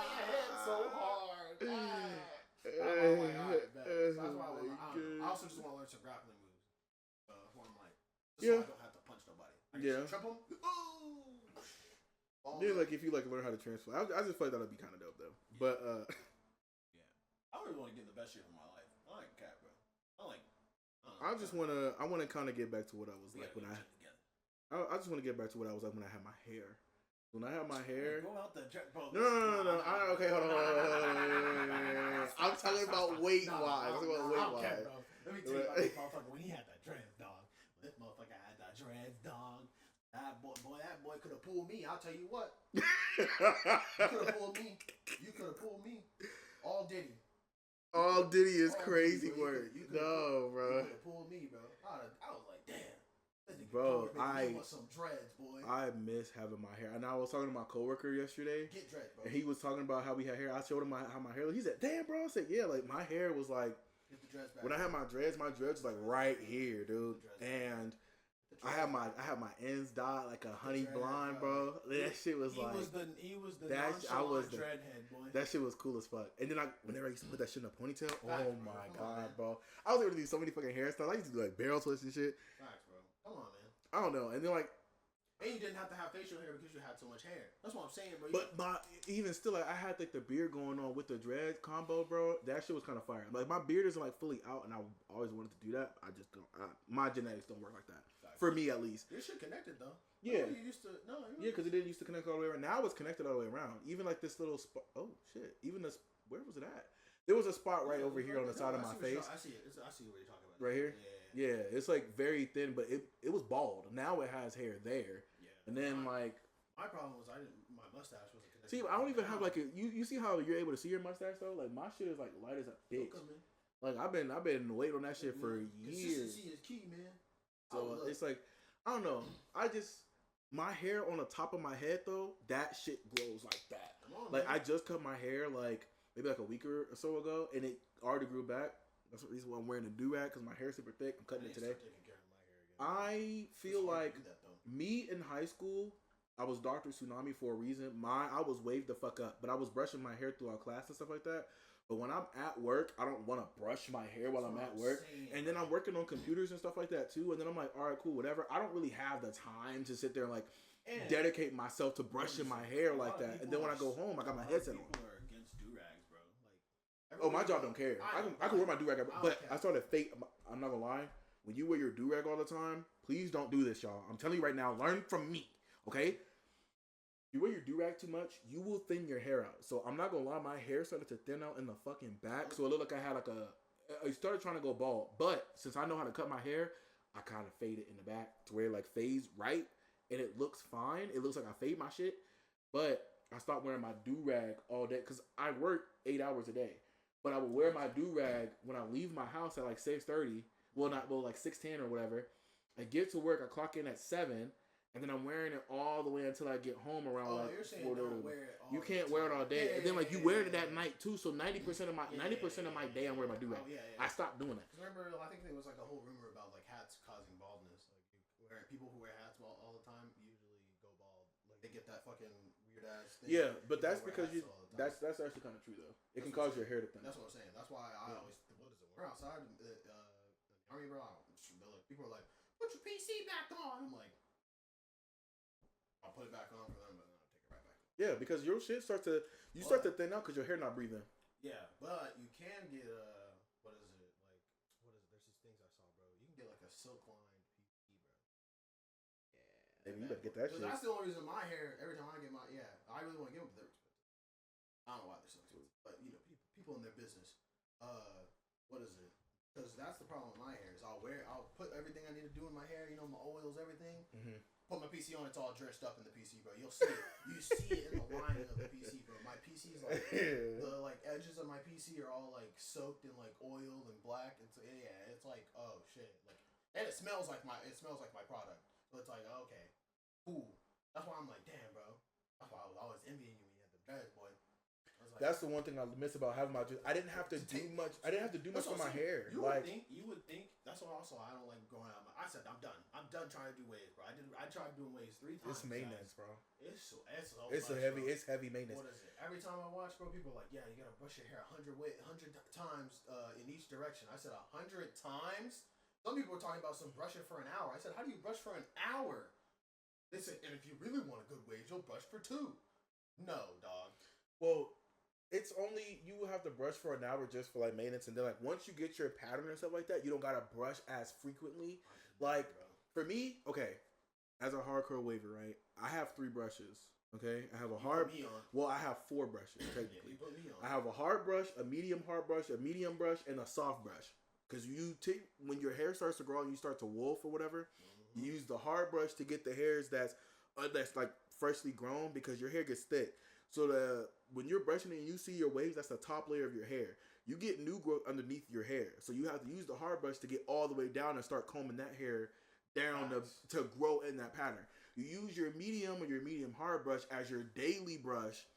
your head so hard? trip him. Yeah, like if you like learn how to transfer, I just feel like that'd be kind of dope though. Yeah. But yeah, I really want to get in the best shape of my life. I like cat, bro. I just want to kind of get back to what I was like when I just want to get back to what I was like when I had my hair. When I had my hair. Go out the bro. No. Okay, hold on. I'm talking about weight wise. I'm talking about weight wise. Let me tell you about this motherfucker when he had that dreads, dog. When this motherfucker had that dreads, dog. That boy could have pulled me. I'll tell you what. You could have pulled me. All Diddy. All Diddy is crazy work. No, bro. You could have pulled me, bro. I was like, damn. Bro, I want some dreads, boy. I miss having my hair. And I was talking to my coworker yesterday. Get dreads, bro. And he was talking about how we had hair. I showed him how my hair looked. He said, damn, bro. I said, yeah, like my hair was like, get the dreads back. When I had my dreads was like right here, dude. And I had my ends dyed like a honey blonde, bro. That shit was he like was the nonchalant dreadhead, boy. That shit was cool as fuck. And then whenever I used to put that shit in a ponytail, oh my god, bro. I was able to do so many fucking hairstyles. I used to do like barrel twists and shit. Facts, bro. Come on, man. I don't know. And then like, and you didn't have to have facial hair because you had so much hair. That's what I'm saying, bro. But even still, like I had like the beard going on with the dread combo, bro. That shit was kind of fire. Like my beard isn't like fully out, and I always wanted to do that. I just don't. My genetics don't work like that. For me, at least. Your shit connected though. Yeah. You used to Yeah, because it didn't used to connect all the way around. Now it's connected all the way around. Even like this little spot. Oh shit! Even this. Where was it at? There was a spot right over here on the side of my face. I see it. I see what you're talking about. Right here. Yeah, it's like very thin, but it was bald. Now it has hair there. Yeah. And then like my problem was my mustache wasn't connected. See, I don't even have like you see how you're able to see your mustache though? Like my shit is like light as a bitch. Like I've been waiting on that shit for years. Consistency is key, man. So it's like I don't know. My hair on the top of my head though, that shit grows like that. Come on, like man. I just cut my hair like maybe like a week or so ago, and it already grew back. That's the reason why I'm wearing a do-rag because my hair's super thick. I'm cutting it today. I feel like me in high school, I was Dr. Tsunami for a reason. I was waved the fuck up, but I was brushing my hair throughout class and stuff like that. But when I'm at work, I don't want to brush my hair while I'm at work. And then I'm working on computers and stuff like that too. And then I'm like, all right, cool, whatever. I don't really have the time to sit there and like dedicate myself to brushing my hair like that. And then when I go home, I got my headset on. People are against do-rags, bro. Like, oh, my job don't care. I can wear my do-rag, but I started fake. I'm not gonna lie. When you wear your do-rag all the time, please don't do this, y'all. I'm telling you right now, learn from me, okay? You wear your do-rag too much, you will thin your hair out. So I'm not gonna lie, my hair started to thin out in the fucking back. So it looked like I had like I started trying to go bald. But since I know how to cut my hair, I kind of fade it in the back to where it like fades right. And it looks fine. It looks like I fade my shit. But I stopped wearing my do-rag all day because I work 8 hours a day. But I would wear my do-rag when I leave my house at like 6:30. Like 6:10 or whatever. I get to work, I clock in at 7, and then I'm wearing it all the way until I get home around like you're saying 4:30. Don't wear it all you can't wear it all day. And then like you wear it at night too, so 90% of my day I'm wearing my do-rag. I stopped doing that. Remember, I think there was like a whole rumor about like hats causing baldness. Like people who wear hats all the time usually go bald. Like they get that fucking weird ass thing. Yeah, but that's because that's actually kind of true though. It can cause your hair to thin. That's what I'm saying. That's why I always we're outside army, bro. People are like, put your PC back on. I'm like, I'll put it back on for them, but then I'll take it right back. Yeah, because your shit start to thin out because your hair not breathing. Yeah, but you can get what is it? There's these things I saw, bro. You can get like a silk lined PC, bro. Yeah. Maybe you better get that shit. That's the only reason my hair. Every time I get I really want to get them, but they're expensive. I don't know why they're so expensive, but people in their business. What is it? Because that's the problem with my hair. Is I'll put everything I need to do in my hair. My oils, everything. Mm-hmm. Put my PC on. It's all dressed up in the PC, bro. You'll see it. You see it in the lining of the PC, bro. My PC's like the like edges of my PC are all like soaked in like oil and black. It's like oh shit. Like and it smells like my product. So it's like okay, cool. That's why I'm like damn, bro. That's why I was always envying you when you had the dreads, boy. That's the one thing I miss about having my. I didn't have to do much. I didn't have to do much for my hair. You would think. That's what also I don't like growing out. I said I'm done. I'm done trying to do waves, bro. I tried doing waves 3 times. It's maintenance, bro. It's heavy. Bro. It's heavy maintenance. What is it? Every time I watch, bro, people are like, yeah, you gotta brush your hair 100 times in each direction. I said 100 times. Some people were talking about some brushing for an hour. I said, how do you brush for an hour? They say, and if you really want a good wage, you'll brush for 2. No, dog. Well, it's only you have to brush for an hour just for like maintenance, and then like once you get your pattern and stuff like that, you don't gotta brush as frequently. Like for me, okay, as a hardcore waver, right? I have 3 brushes. Okay, I have a hard. Well, I have 4 brushes technically. I have a hard brush, a medium hard brush, a medium brush, and a soft brush. Because you take when your hair starts to grow and you start to wolf or whatever, you use the hard brush to get the hairs that's like freshly grown because your hair gets thick. So when you're brushing it and you see your waves, that's the top layer of your hair. You get new growth underneath your hair, so you have to use the hard brush to get all the way down and start combing that hair down to grow in that pattern. You use your medium or your medium hard brush as your daily brush.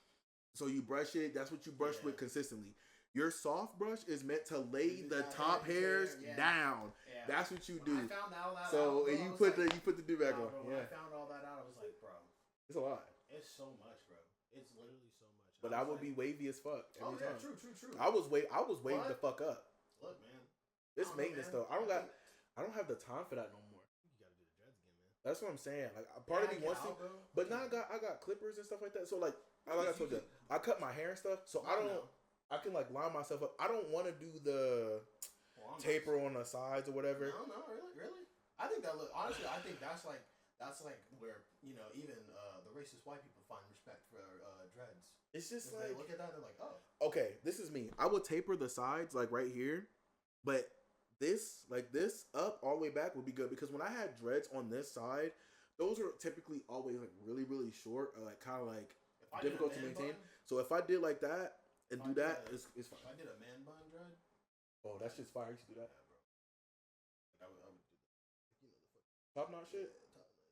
So you brush it. That's what you brush with consistently. Your soft brush is meant to lay the top hairs down. Yeah. That's what you do. I found all that so out, and you put the do back on. When I found all that out, I was like, bro, it's a lot. It's so much, bro. It's literally so much. But I would be wavy as fuck every time. True. I was waved the fuck up. Look, man, it's maintenance though. I don't have the time for that no more. You gotta do the dreads again, man. That's what I'm saying. Like part of me wants to, but now I got clippers and stuff like that. So like I told you, I cut my hair and stuff. So I don't. I can like line myself up. I don't want to do the taper on the sides or whatever. No, really. I think that honestly, I think that's like where even the racist white people find respect for dreads. It's just like they look at that, they're like, oh, okay, this is me. I would taper the sides like right here, but this up all the way back would be good because when I had dreads on this side, those are typically always like really really short or like kind of like difficult to maintain. So if I did like that. And do that, it's fine. If I did a man bun dread. Oh, that's just fire. You should do that. Yeah, bro. I would do that. Top knot shit?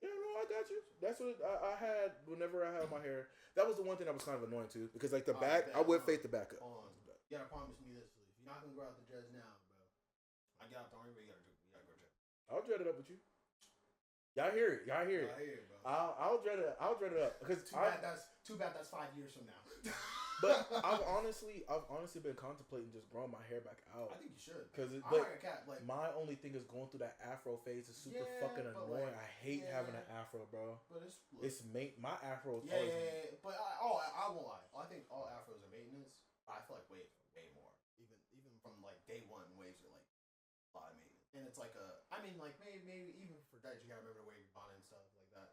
Yeah, no, I got you. That's what I had whenever I had my hair. That was the one thing that was kind of annoying too. Because like the back, I would fade the back up. You gotta promise me this, If you're not gonna grow out the dreads now, bro. I get out the army, but you gotta grow dreads. I'll dread it up with you. Y'all hear it. I hear it, bro. I'll dread it up. Because too bad that's 5 years from now. But I've honestly been contemplating just growing my hair back out. I think you should. My only thing is going through that afro phase is super fucking annoying. I hate having an afro, bro. But my afro is always. Yeah. But I won't lie. I think all afros are maintenance. I feel like way more. Even from like day one, waves are like a lot of maintenance. And it's like maybe even for that you gotta remember where you're bonnet and stuff like that.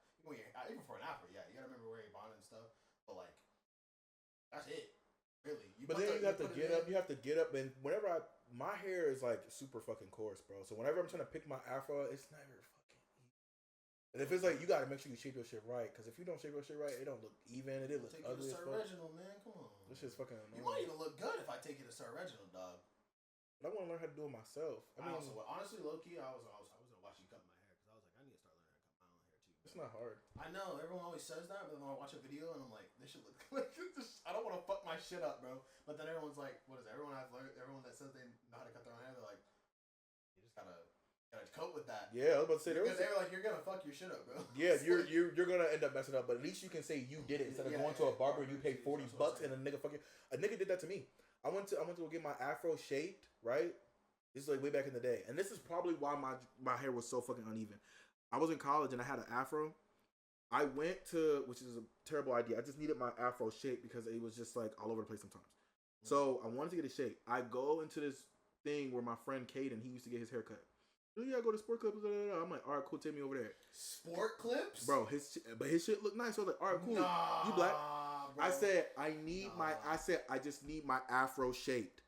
Even for an afro, you gotta remember where you're bonnet and stuff. But like. That's it, really. You have to get up. You have to get up, and whenever my hair is like super fucking coarse, bro. So whenever I'm trying to pick my afro, it's never fucking even. And if it's like you got to make sure you shape your shit right, because if you don't shape your shit right, it don't look even. It looks ugly as fuck. Reginald, man, come on. This shit's fucking annoying. You might even look good if I take you to Sir Reginald, dog. But I want to learn how to do it myself. Honestly, low key, I was gonna watch you cut my hair because I was like, I need to start learning how to cut my own hair too. It's not hard. I know everyone always says that, but then when I watch a video and I'm like, this should look like I don't want to fuck my shit up, bro. But then everyone's like, what is it? Everyone that says they know how to cut their own hair, they're like, you just gotta cope with that. Yeah, I was about to say because they were like, you're gonna fuck your shit up, bro. Yeah, you're gonna end up messing up, but at least you can say you did it instead of going to a barber and you pay $40 and a nigga did that to me. I went to go get my afro shaped, right? This is like way back in the day, and this is probably why my hair was so fucking uneven. I was in college and I had an afro. I went to, which is a terrible idea. I just needed my afro shaped because it was just like all over the place sometimes. So I wanted to get it shaped. I go into this thing where my friend Caden, he used to get his hair cut. Oh yeah, I go to Sport Clips. I'm like, all right, cool, take me over there. Sport Clips, bro. His shit looked nice. So I was like, all right, cool. You black? Bro. I said, I just need my afro shaped.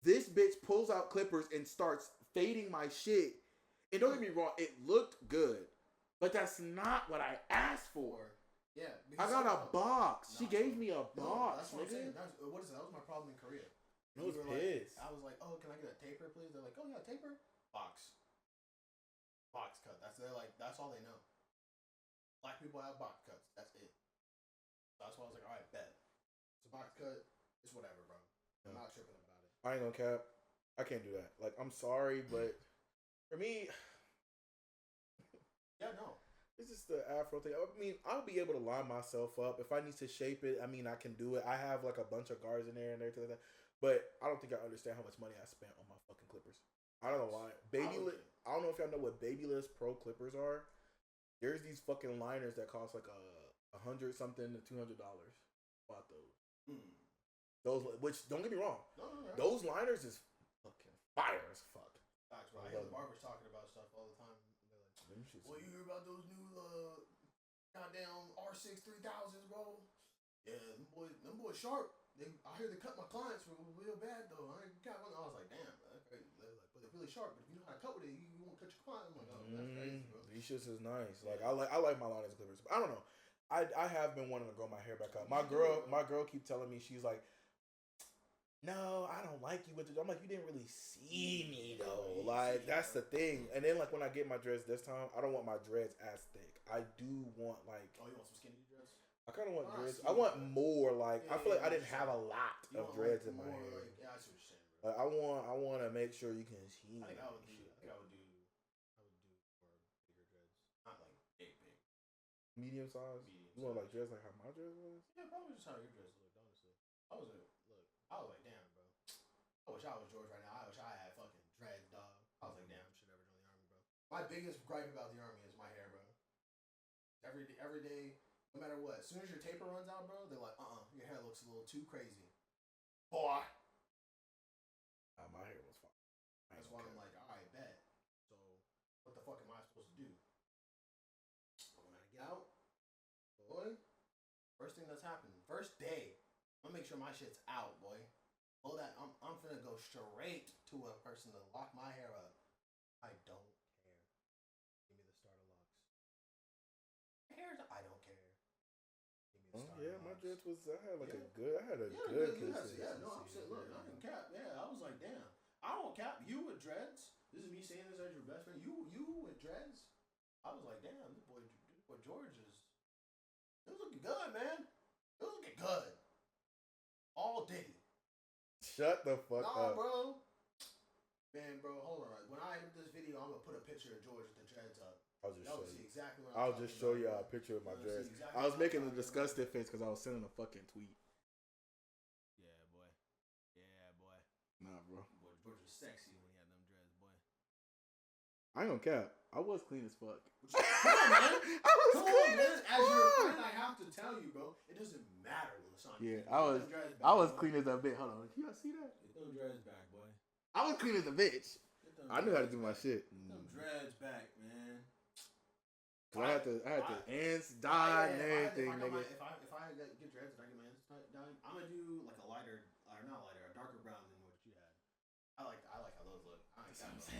This bitch pulls out clippers and starts fading my shit. And don't get me wrong, it looked good. But that's not what I asked for. Yeah. I got a box. She gave me a box, that's what I'm saying. What is it? That was my problem in Korea. I was pissed. I was like, oh, can I get a taper, please? They're like, oh, yeah, taper? Box cut. That's all they know. Black people have box cuts. That's it. That's why I was like, all right, bet. It's a box cut. It's whatever, bro. I'm not tripping about it. I ain't gonna cap. I can't do that. Like, I'm sorry, but for me... Yeah, no. It's just the afro thing. I mean, I'll be able to line myself up. If I need to shape it, I mean, I can do it. I have like a bunch of guards in there and everything like that. But I don't think I understand how much money I spent on my fucking clippers. I don't know why. I don't know if y'all know what Babyliss Pro clippers are. There's these fucking liners that cost like $100 something to $200. Bought those. Those, which don't get me wrong, those liners is fucking fire as fuck. Facts, bro. I hear the barbers talking about stuff all the time. They're like, "Well, you hear about those new goddamn R6 3000s, bro? Yeah, them boys sharp. I hear they cut my clients real bad though. I got one. I was like, damn, bro, that's crazy. They're like, but they're really sharp. But if you know how to cut with it, you won't cut your client. I'm like, oh, that's crazy, bro. These shits is nice. Like I like my liners clippers. But I don't know. I have been wanting to grow my hair back out. My girl keep telling me, she's like, no, I don't like you with it. I'm like, you didn't really see me though. Like that's the thing. And then like when I get my dreads this time, I don't want my dreads as thick. I do want like. Oh, you want some skinny dreads? I kind of want dreads. I want more like. I feel like I didn't have a lot of dreads in my hair. Like, yeah, I see what you're saying, bro. Like, I want to make sure you can see. I think I would do more bigger dreads, not like big. Medium size. You want like dreads like how my dreads was? Yeah, probably just how your dreads looked. Honestly, I was like, damn, bro. I wish I was George right now. I wish I had fucking dreads, dog. I was like, damn, I should never join the army, bro. My biggest gripe about the army is my hair, bro. Every day, no matter what. As soon as your taper runs out, bro, they're like, your hair looks a little too crazy. Boy. My hair was fine. That's why I'm like, all right, bet. So, what the fuck am I supposed to do? When I get out, boy, first thing that's happened, first day, I'm gonna make sure my shit's out, boy. Hold that, I'm finna go straight to a person to lock my hair up. I don't care. Give me the starter locks. I don't care. Give me the starter yeah, locks. my dreads was. I had a good consistency. Yeah, no, I'm saying, look, I didn't cap. Yeah, I was like, damn, I don't cap. You with dreads? This is me saying this as your best friend. You with dreads? I was like, damn, this boy George is. It was looking good, man. It was looking good. All day. Shut the fuck up. Bro. Man, bro, hold on. When I edit this video, I'm gonna put a picture of George with the dreads up. I'll just show you. Exactly what I'll just show you a picture of my dreads. I was making the disgusted face because I was sending a fucking tweet. Yeah, boy. Nah, bro. Boy, George was sexy when he had them dreads, boy. I ain't gonna cap. I was clean as fuck. Come on, man. I was clean as fuck. As your friend, I have to tell you, bro. It doesn't matter, Lasagna. Yeah, I was clean as a bitch. Hold on, can y'all see that? Get them dreads back, boy. I was clean as a bitch. I knew how to do my shit. Get them dreads back, man. Cause I had to ants dye and everything, nigga. If I get dreads and I get my ants dyed, I'm gonna do like a darker brown than what you had. I like how those look. I ain't got those.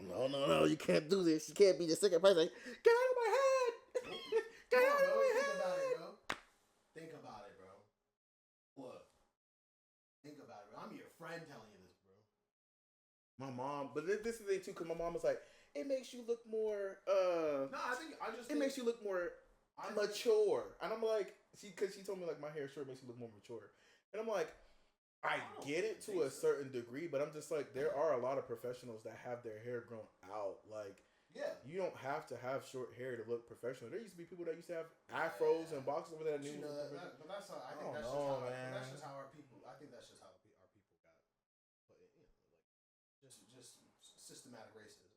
Oh no, you can't do this. You can't be the second person. Get out of my head. Get out of my head. Think about it, bro. Look. Think about it, bro. I'm your friend telling you this, bro. My mom, but this is the thing too, because my mom was like, it makes you look more, it makes you look more mature. And I'm like, because she told me like my hair short makes you look more mature. And I'm like, I get it to a certain degree, but I'm just like, there are a lot of professionals that have their hair grown out. Like, yeah, you don't have to have short hair to look professional. There used to be people that used to have afros and boxes over there. But that's how, I think that's just how our people. I think that's just how our people got put in. Like just systematic racism.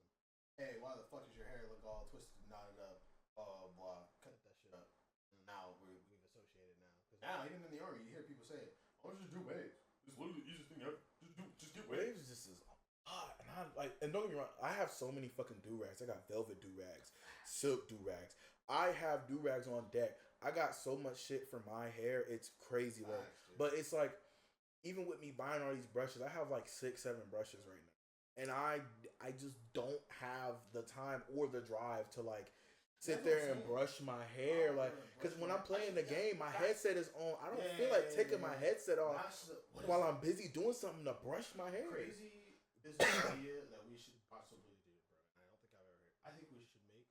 Hey, why the fuck does your hair look all twisted and knotted up? Oh, blah, cut that shit up. And now we've associated now. Because now, even in the army, you hear people say, "Oh, just do waves. It's literally the easiest thing ever. Just get waves." Waves just is hot, and don't get me wrong. I have so many fucking do-rags. I got velvet do-rags, silk do-rags. I have do-rags on deck. I got so much shit for my hair. It's crazy, though. But it's like, even with me buying all these brushes, I have like 6-7 brushes right now. And I just don't have the time or the drive to like sit there and brush my hair, like, because when I'm playing the game, my headset is on. I don't feel like taking my headset off while I'm busy doing something to brush my hair. Crazy business idea that we should possibly do, bro. And I don't think I've ever heard. I think we should make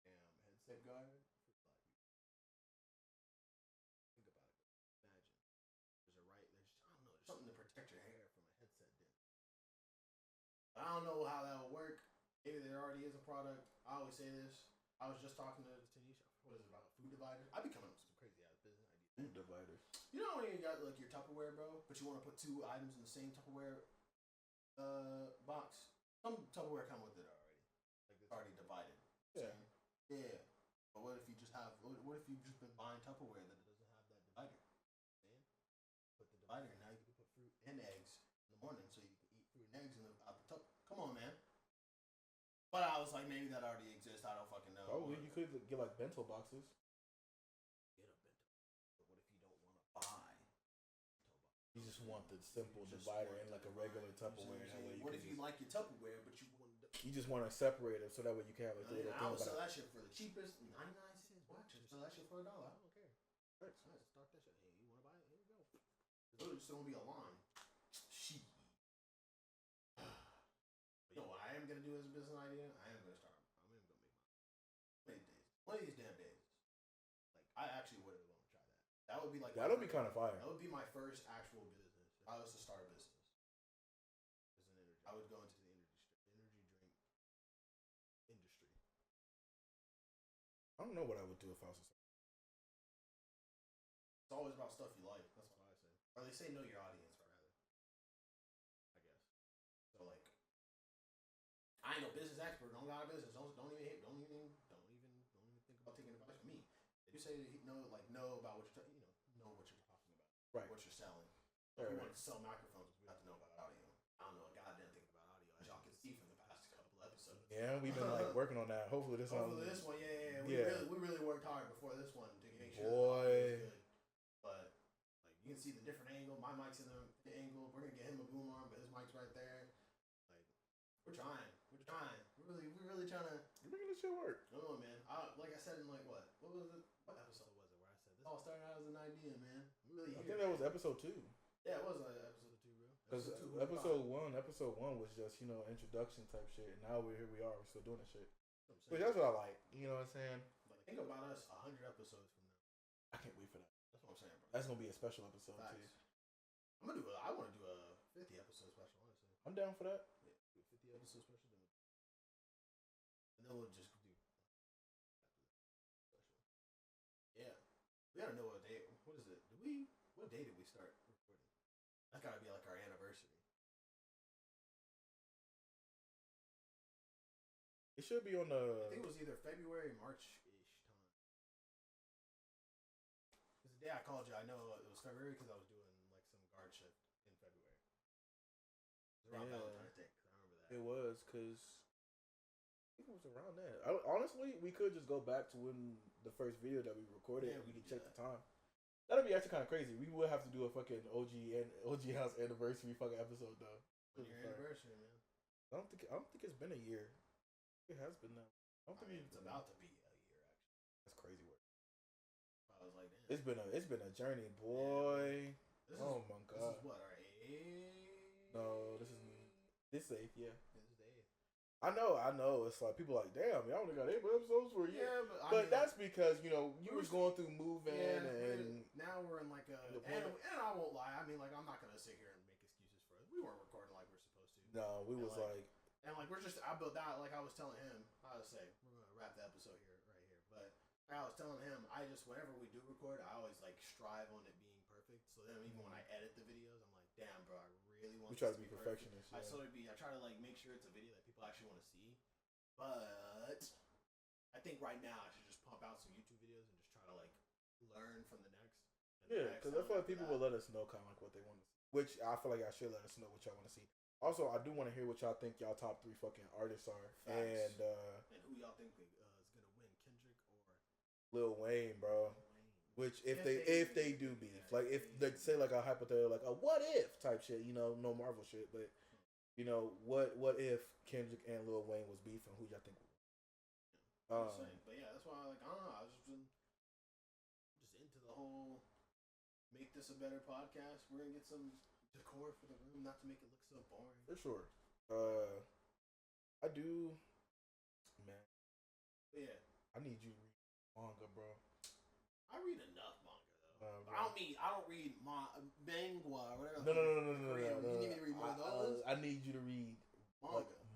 like a damn headset guard for black people. Think about it. Imagine there's something to protect your hair from a headset dent. I don't know how that will work. Maybe there already is a product. I always say this. I was just talking to Tanisha. What is it about? Food dividers. I be coming up with some crazy ass business ideas. Food dividers. You know when you got like your Tupperware, bro, but you want to put 2 items in the same Tupperware box. Some Tupperware come with it already. Like it's already divided. Yeah. Yeah. have? What if you've just been buying Tupperware that doesn't have that divider? Man, put the divider in. Now you can put fruit and eggs in the morning, so you can eat fruit and eggs out the tub. Come on, man. But I was like, maybe that already exists. I don't fucking know. Probably you could get like bento boxes. Get a bento. But what if you don't want to buy? You just want the simple divider in like a regular Tupperware. What if you like your Tupperware, but you just want to separate it so that way you can have like the little I thing. would sell that shit for the cheapest, 99 cents. Watch it. Sell that shit for $1. I don't care. Nice. Start that shit. Hey, you want to buy it? Here you go. There's literally just gonna be a line. Shit. You know what I am gonna do as a business idea? I am gonna start. I'm gonna go make my one of these damn days. Like I actually would want to try that. That would be like that'll be kind of fire. That would be my first actual business. If I was to start a business as an energy, I would go into the energy drink industry. I don't know what I would do if I was. It's always about stuff you like. That's what I say. Or they say know your audience, rather. I guess. So like, I ain't no business expert. Don't got a business. Don't even think about taking advice from me. They do say know about what you're know what you're talking about. Right. What you're selling. If we want to sell microphones, we have to know about audio. I don't know a goddamn thing about audio, as y'all can see from the past couple episodes. Yeah, we've been like working on that. Hopefully this one. Yeah. We really worked hard before this one to make sure Boy. the audio was good. But like you can see the different angle. My mic's in the angle. We're gonna get him a boom arm, but his mic's right there. Like we're trying. We're really trying to. You're making this shit work. I don't know, man. Like I said in like what was it? What episode was it where I said this all started out as an idea, man? I think that was episode 2. Yeah, it was episode 2, bro. Because episode one was just introduction type shit, and now we are. We're still doing this shit. But that's what I like. You know what I'm saying? Like think about us 100 episodes from now. I can't wait for that. That's what I'm saying, bro. That's gonna be a special episode too. I want to do a 50 episode special. Honestly, I'm down for that. Yeah, 50 episode special. And then we'll just do special. Yeah, we gotta know what day. What is it? What day did we start recording? That's gotta be like our anniversary. It should be on the. I think it was either February, March-ish time. Because the day I called you, I know it was February because I was doing like some guard shift in February. It was around Valentine's Day. I remember that. It was because I think it was around that. Honestly, we could just go back to when the first video that we recorded. Yeah, we could check the time. That'd be actually kind of crazy. We would have to do a fucking OG House anniversary fucking episode though. Your anniversary, man. I don't think it's been a year. It has been now. It's about to be a year actually. That's crazy work. I was like, damn. It's been a journey, boy. Yeah, oh my god. This is what, our 8th? No, this is 8th, yeah. This is the 8th. I know. It's like people are like, damn, y'all only got 8 episodes for a year. Yeah, but I mean, that's because you was going through moving and now we're in like a and I won't lie. I mean, like I'm not gonna sit here and make excuses for it. We weren't recording like we're supposed to. No, we was like. And like I built out like I was telling him. I was saying we're gonna wrap the episode right here. But I was telling him whenever we do record, I always like strive on it being perfect. So then even when I edit the videos, I'm like, damn, bro, I really want. We try to be perfectionists. Yeah. I try to like make sure it's a video that people actually want to see. But I think right now I should just pump out some YouTube videos and just try to like learn from the next. Yeah, because I feel like people will let us know kind of like what they want to see. Which I feel like I should let us know what y'all want to see. Also, I do want to hear what y'all think y'all top 3 fucking artists are. Facts. And who y'all think is going to win, Kendrick or Lil Wayne, bro. Which if they do beef, like if they say like a hypothetical, like a what if type shit, no Marvel shit, but what if Kendrick and Lil Wayne was beefing? Who y'all think? But yeah, that's why I don't know. I was just into the whole make this a better podcast. We're gonna get some decor for the room, not to make it look so boring. For sure. I do, man. But yeah, I need you to read manga, bro. I read enough manga though. I don't read manga, whatever. No. You need me to read more of those? I need you to read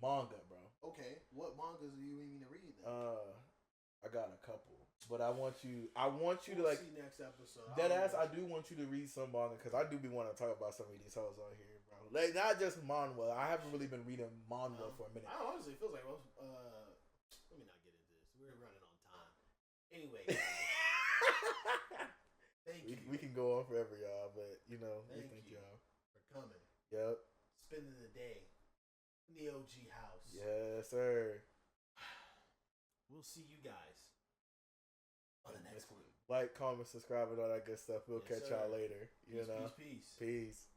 manga, bro. Okay, what mangas do you need me to read then? I got a couple, but I want you to like. See next episode. Deadass, I do want you to read some manga because I do be wanting to talk about some of these hoes on here, bro. Like not just manhwa. I haven't really been reading manhwa for a minute. I honestly feels like let me not get into this. We're running on time. Anyway, guys, thank you. We can go on forever, y'all, but we thank you y'all for coming. Yep. Spending the day in the OG house. Yes, sir. We'll see you guys on the next one. Like, comment, subscribe, and all that good stuff. We'll catch y'all later. Peace, peace. Peace.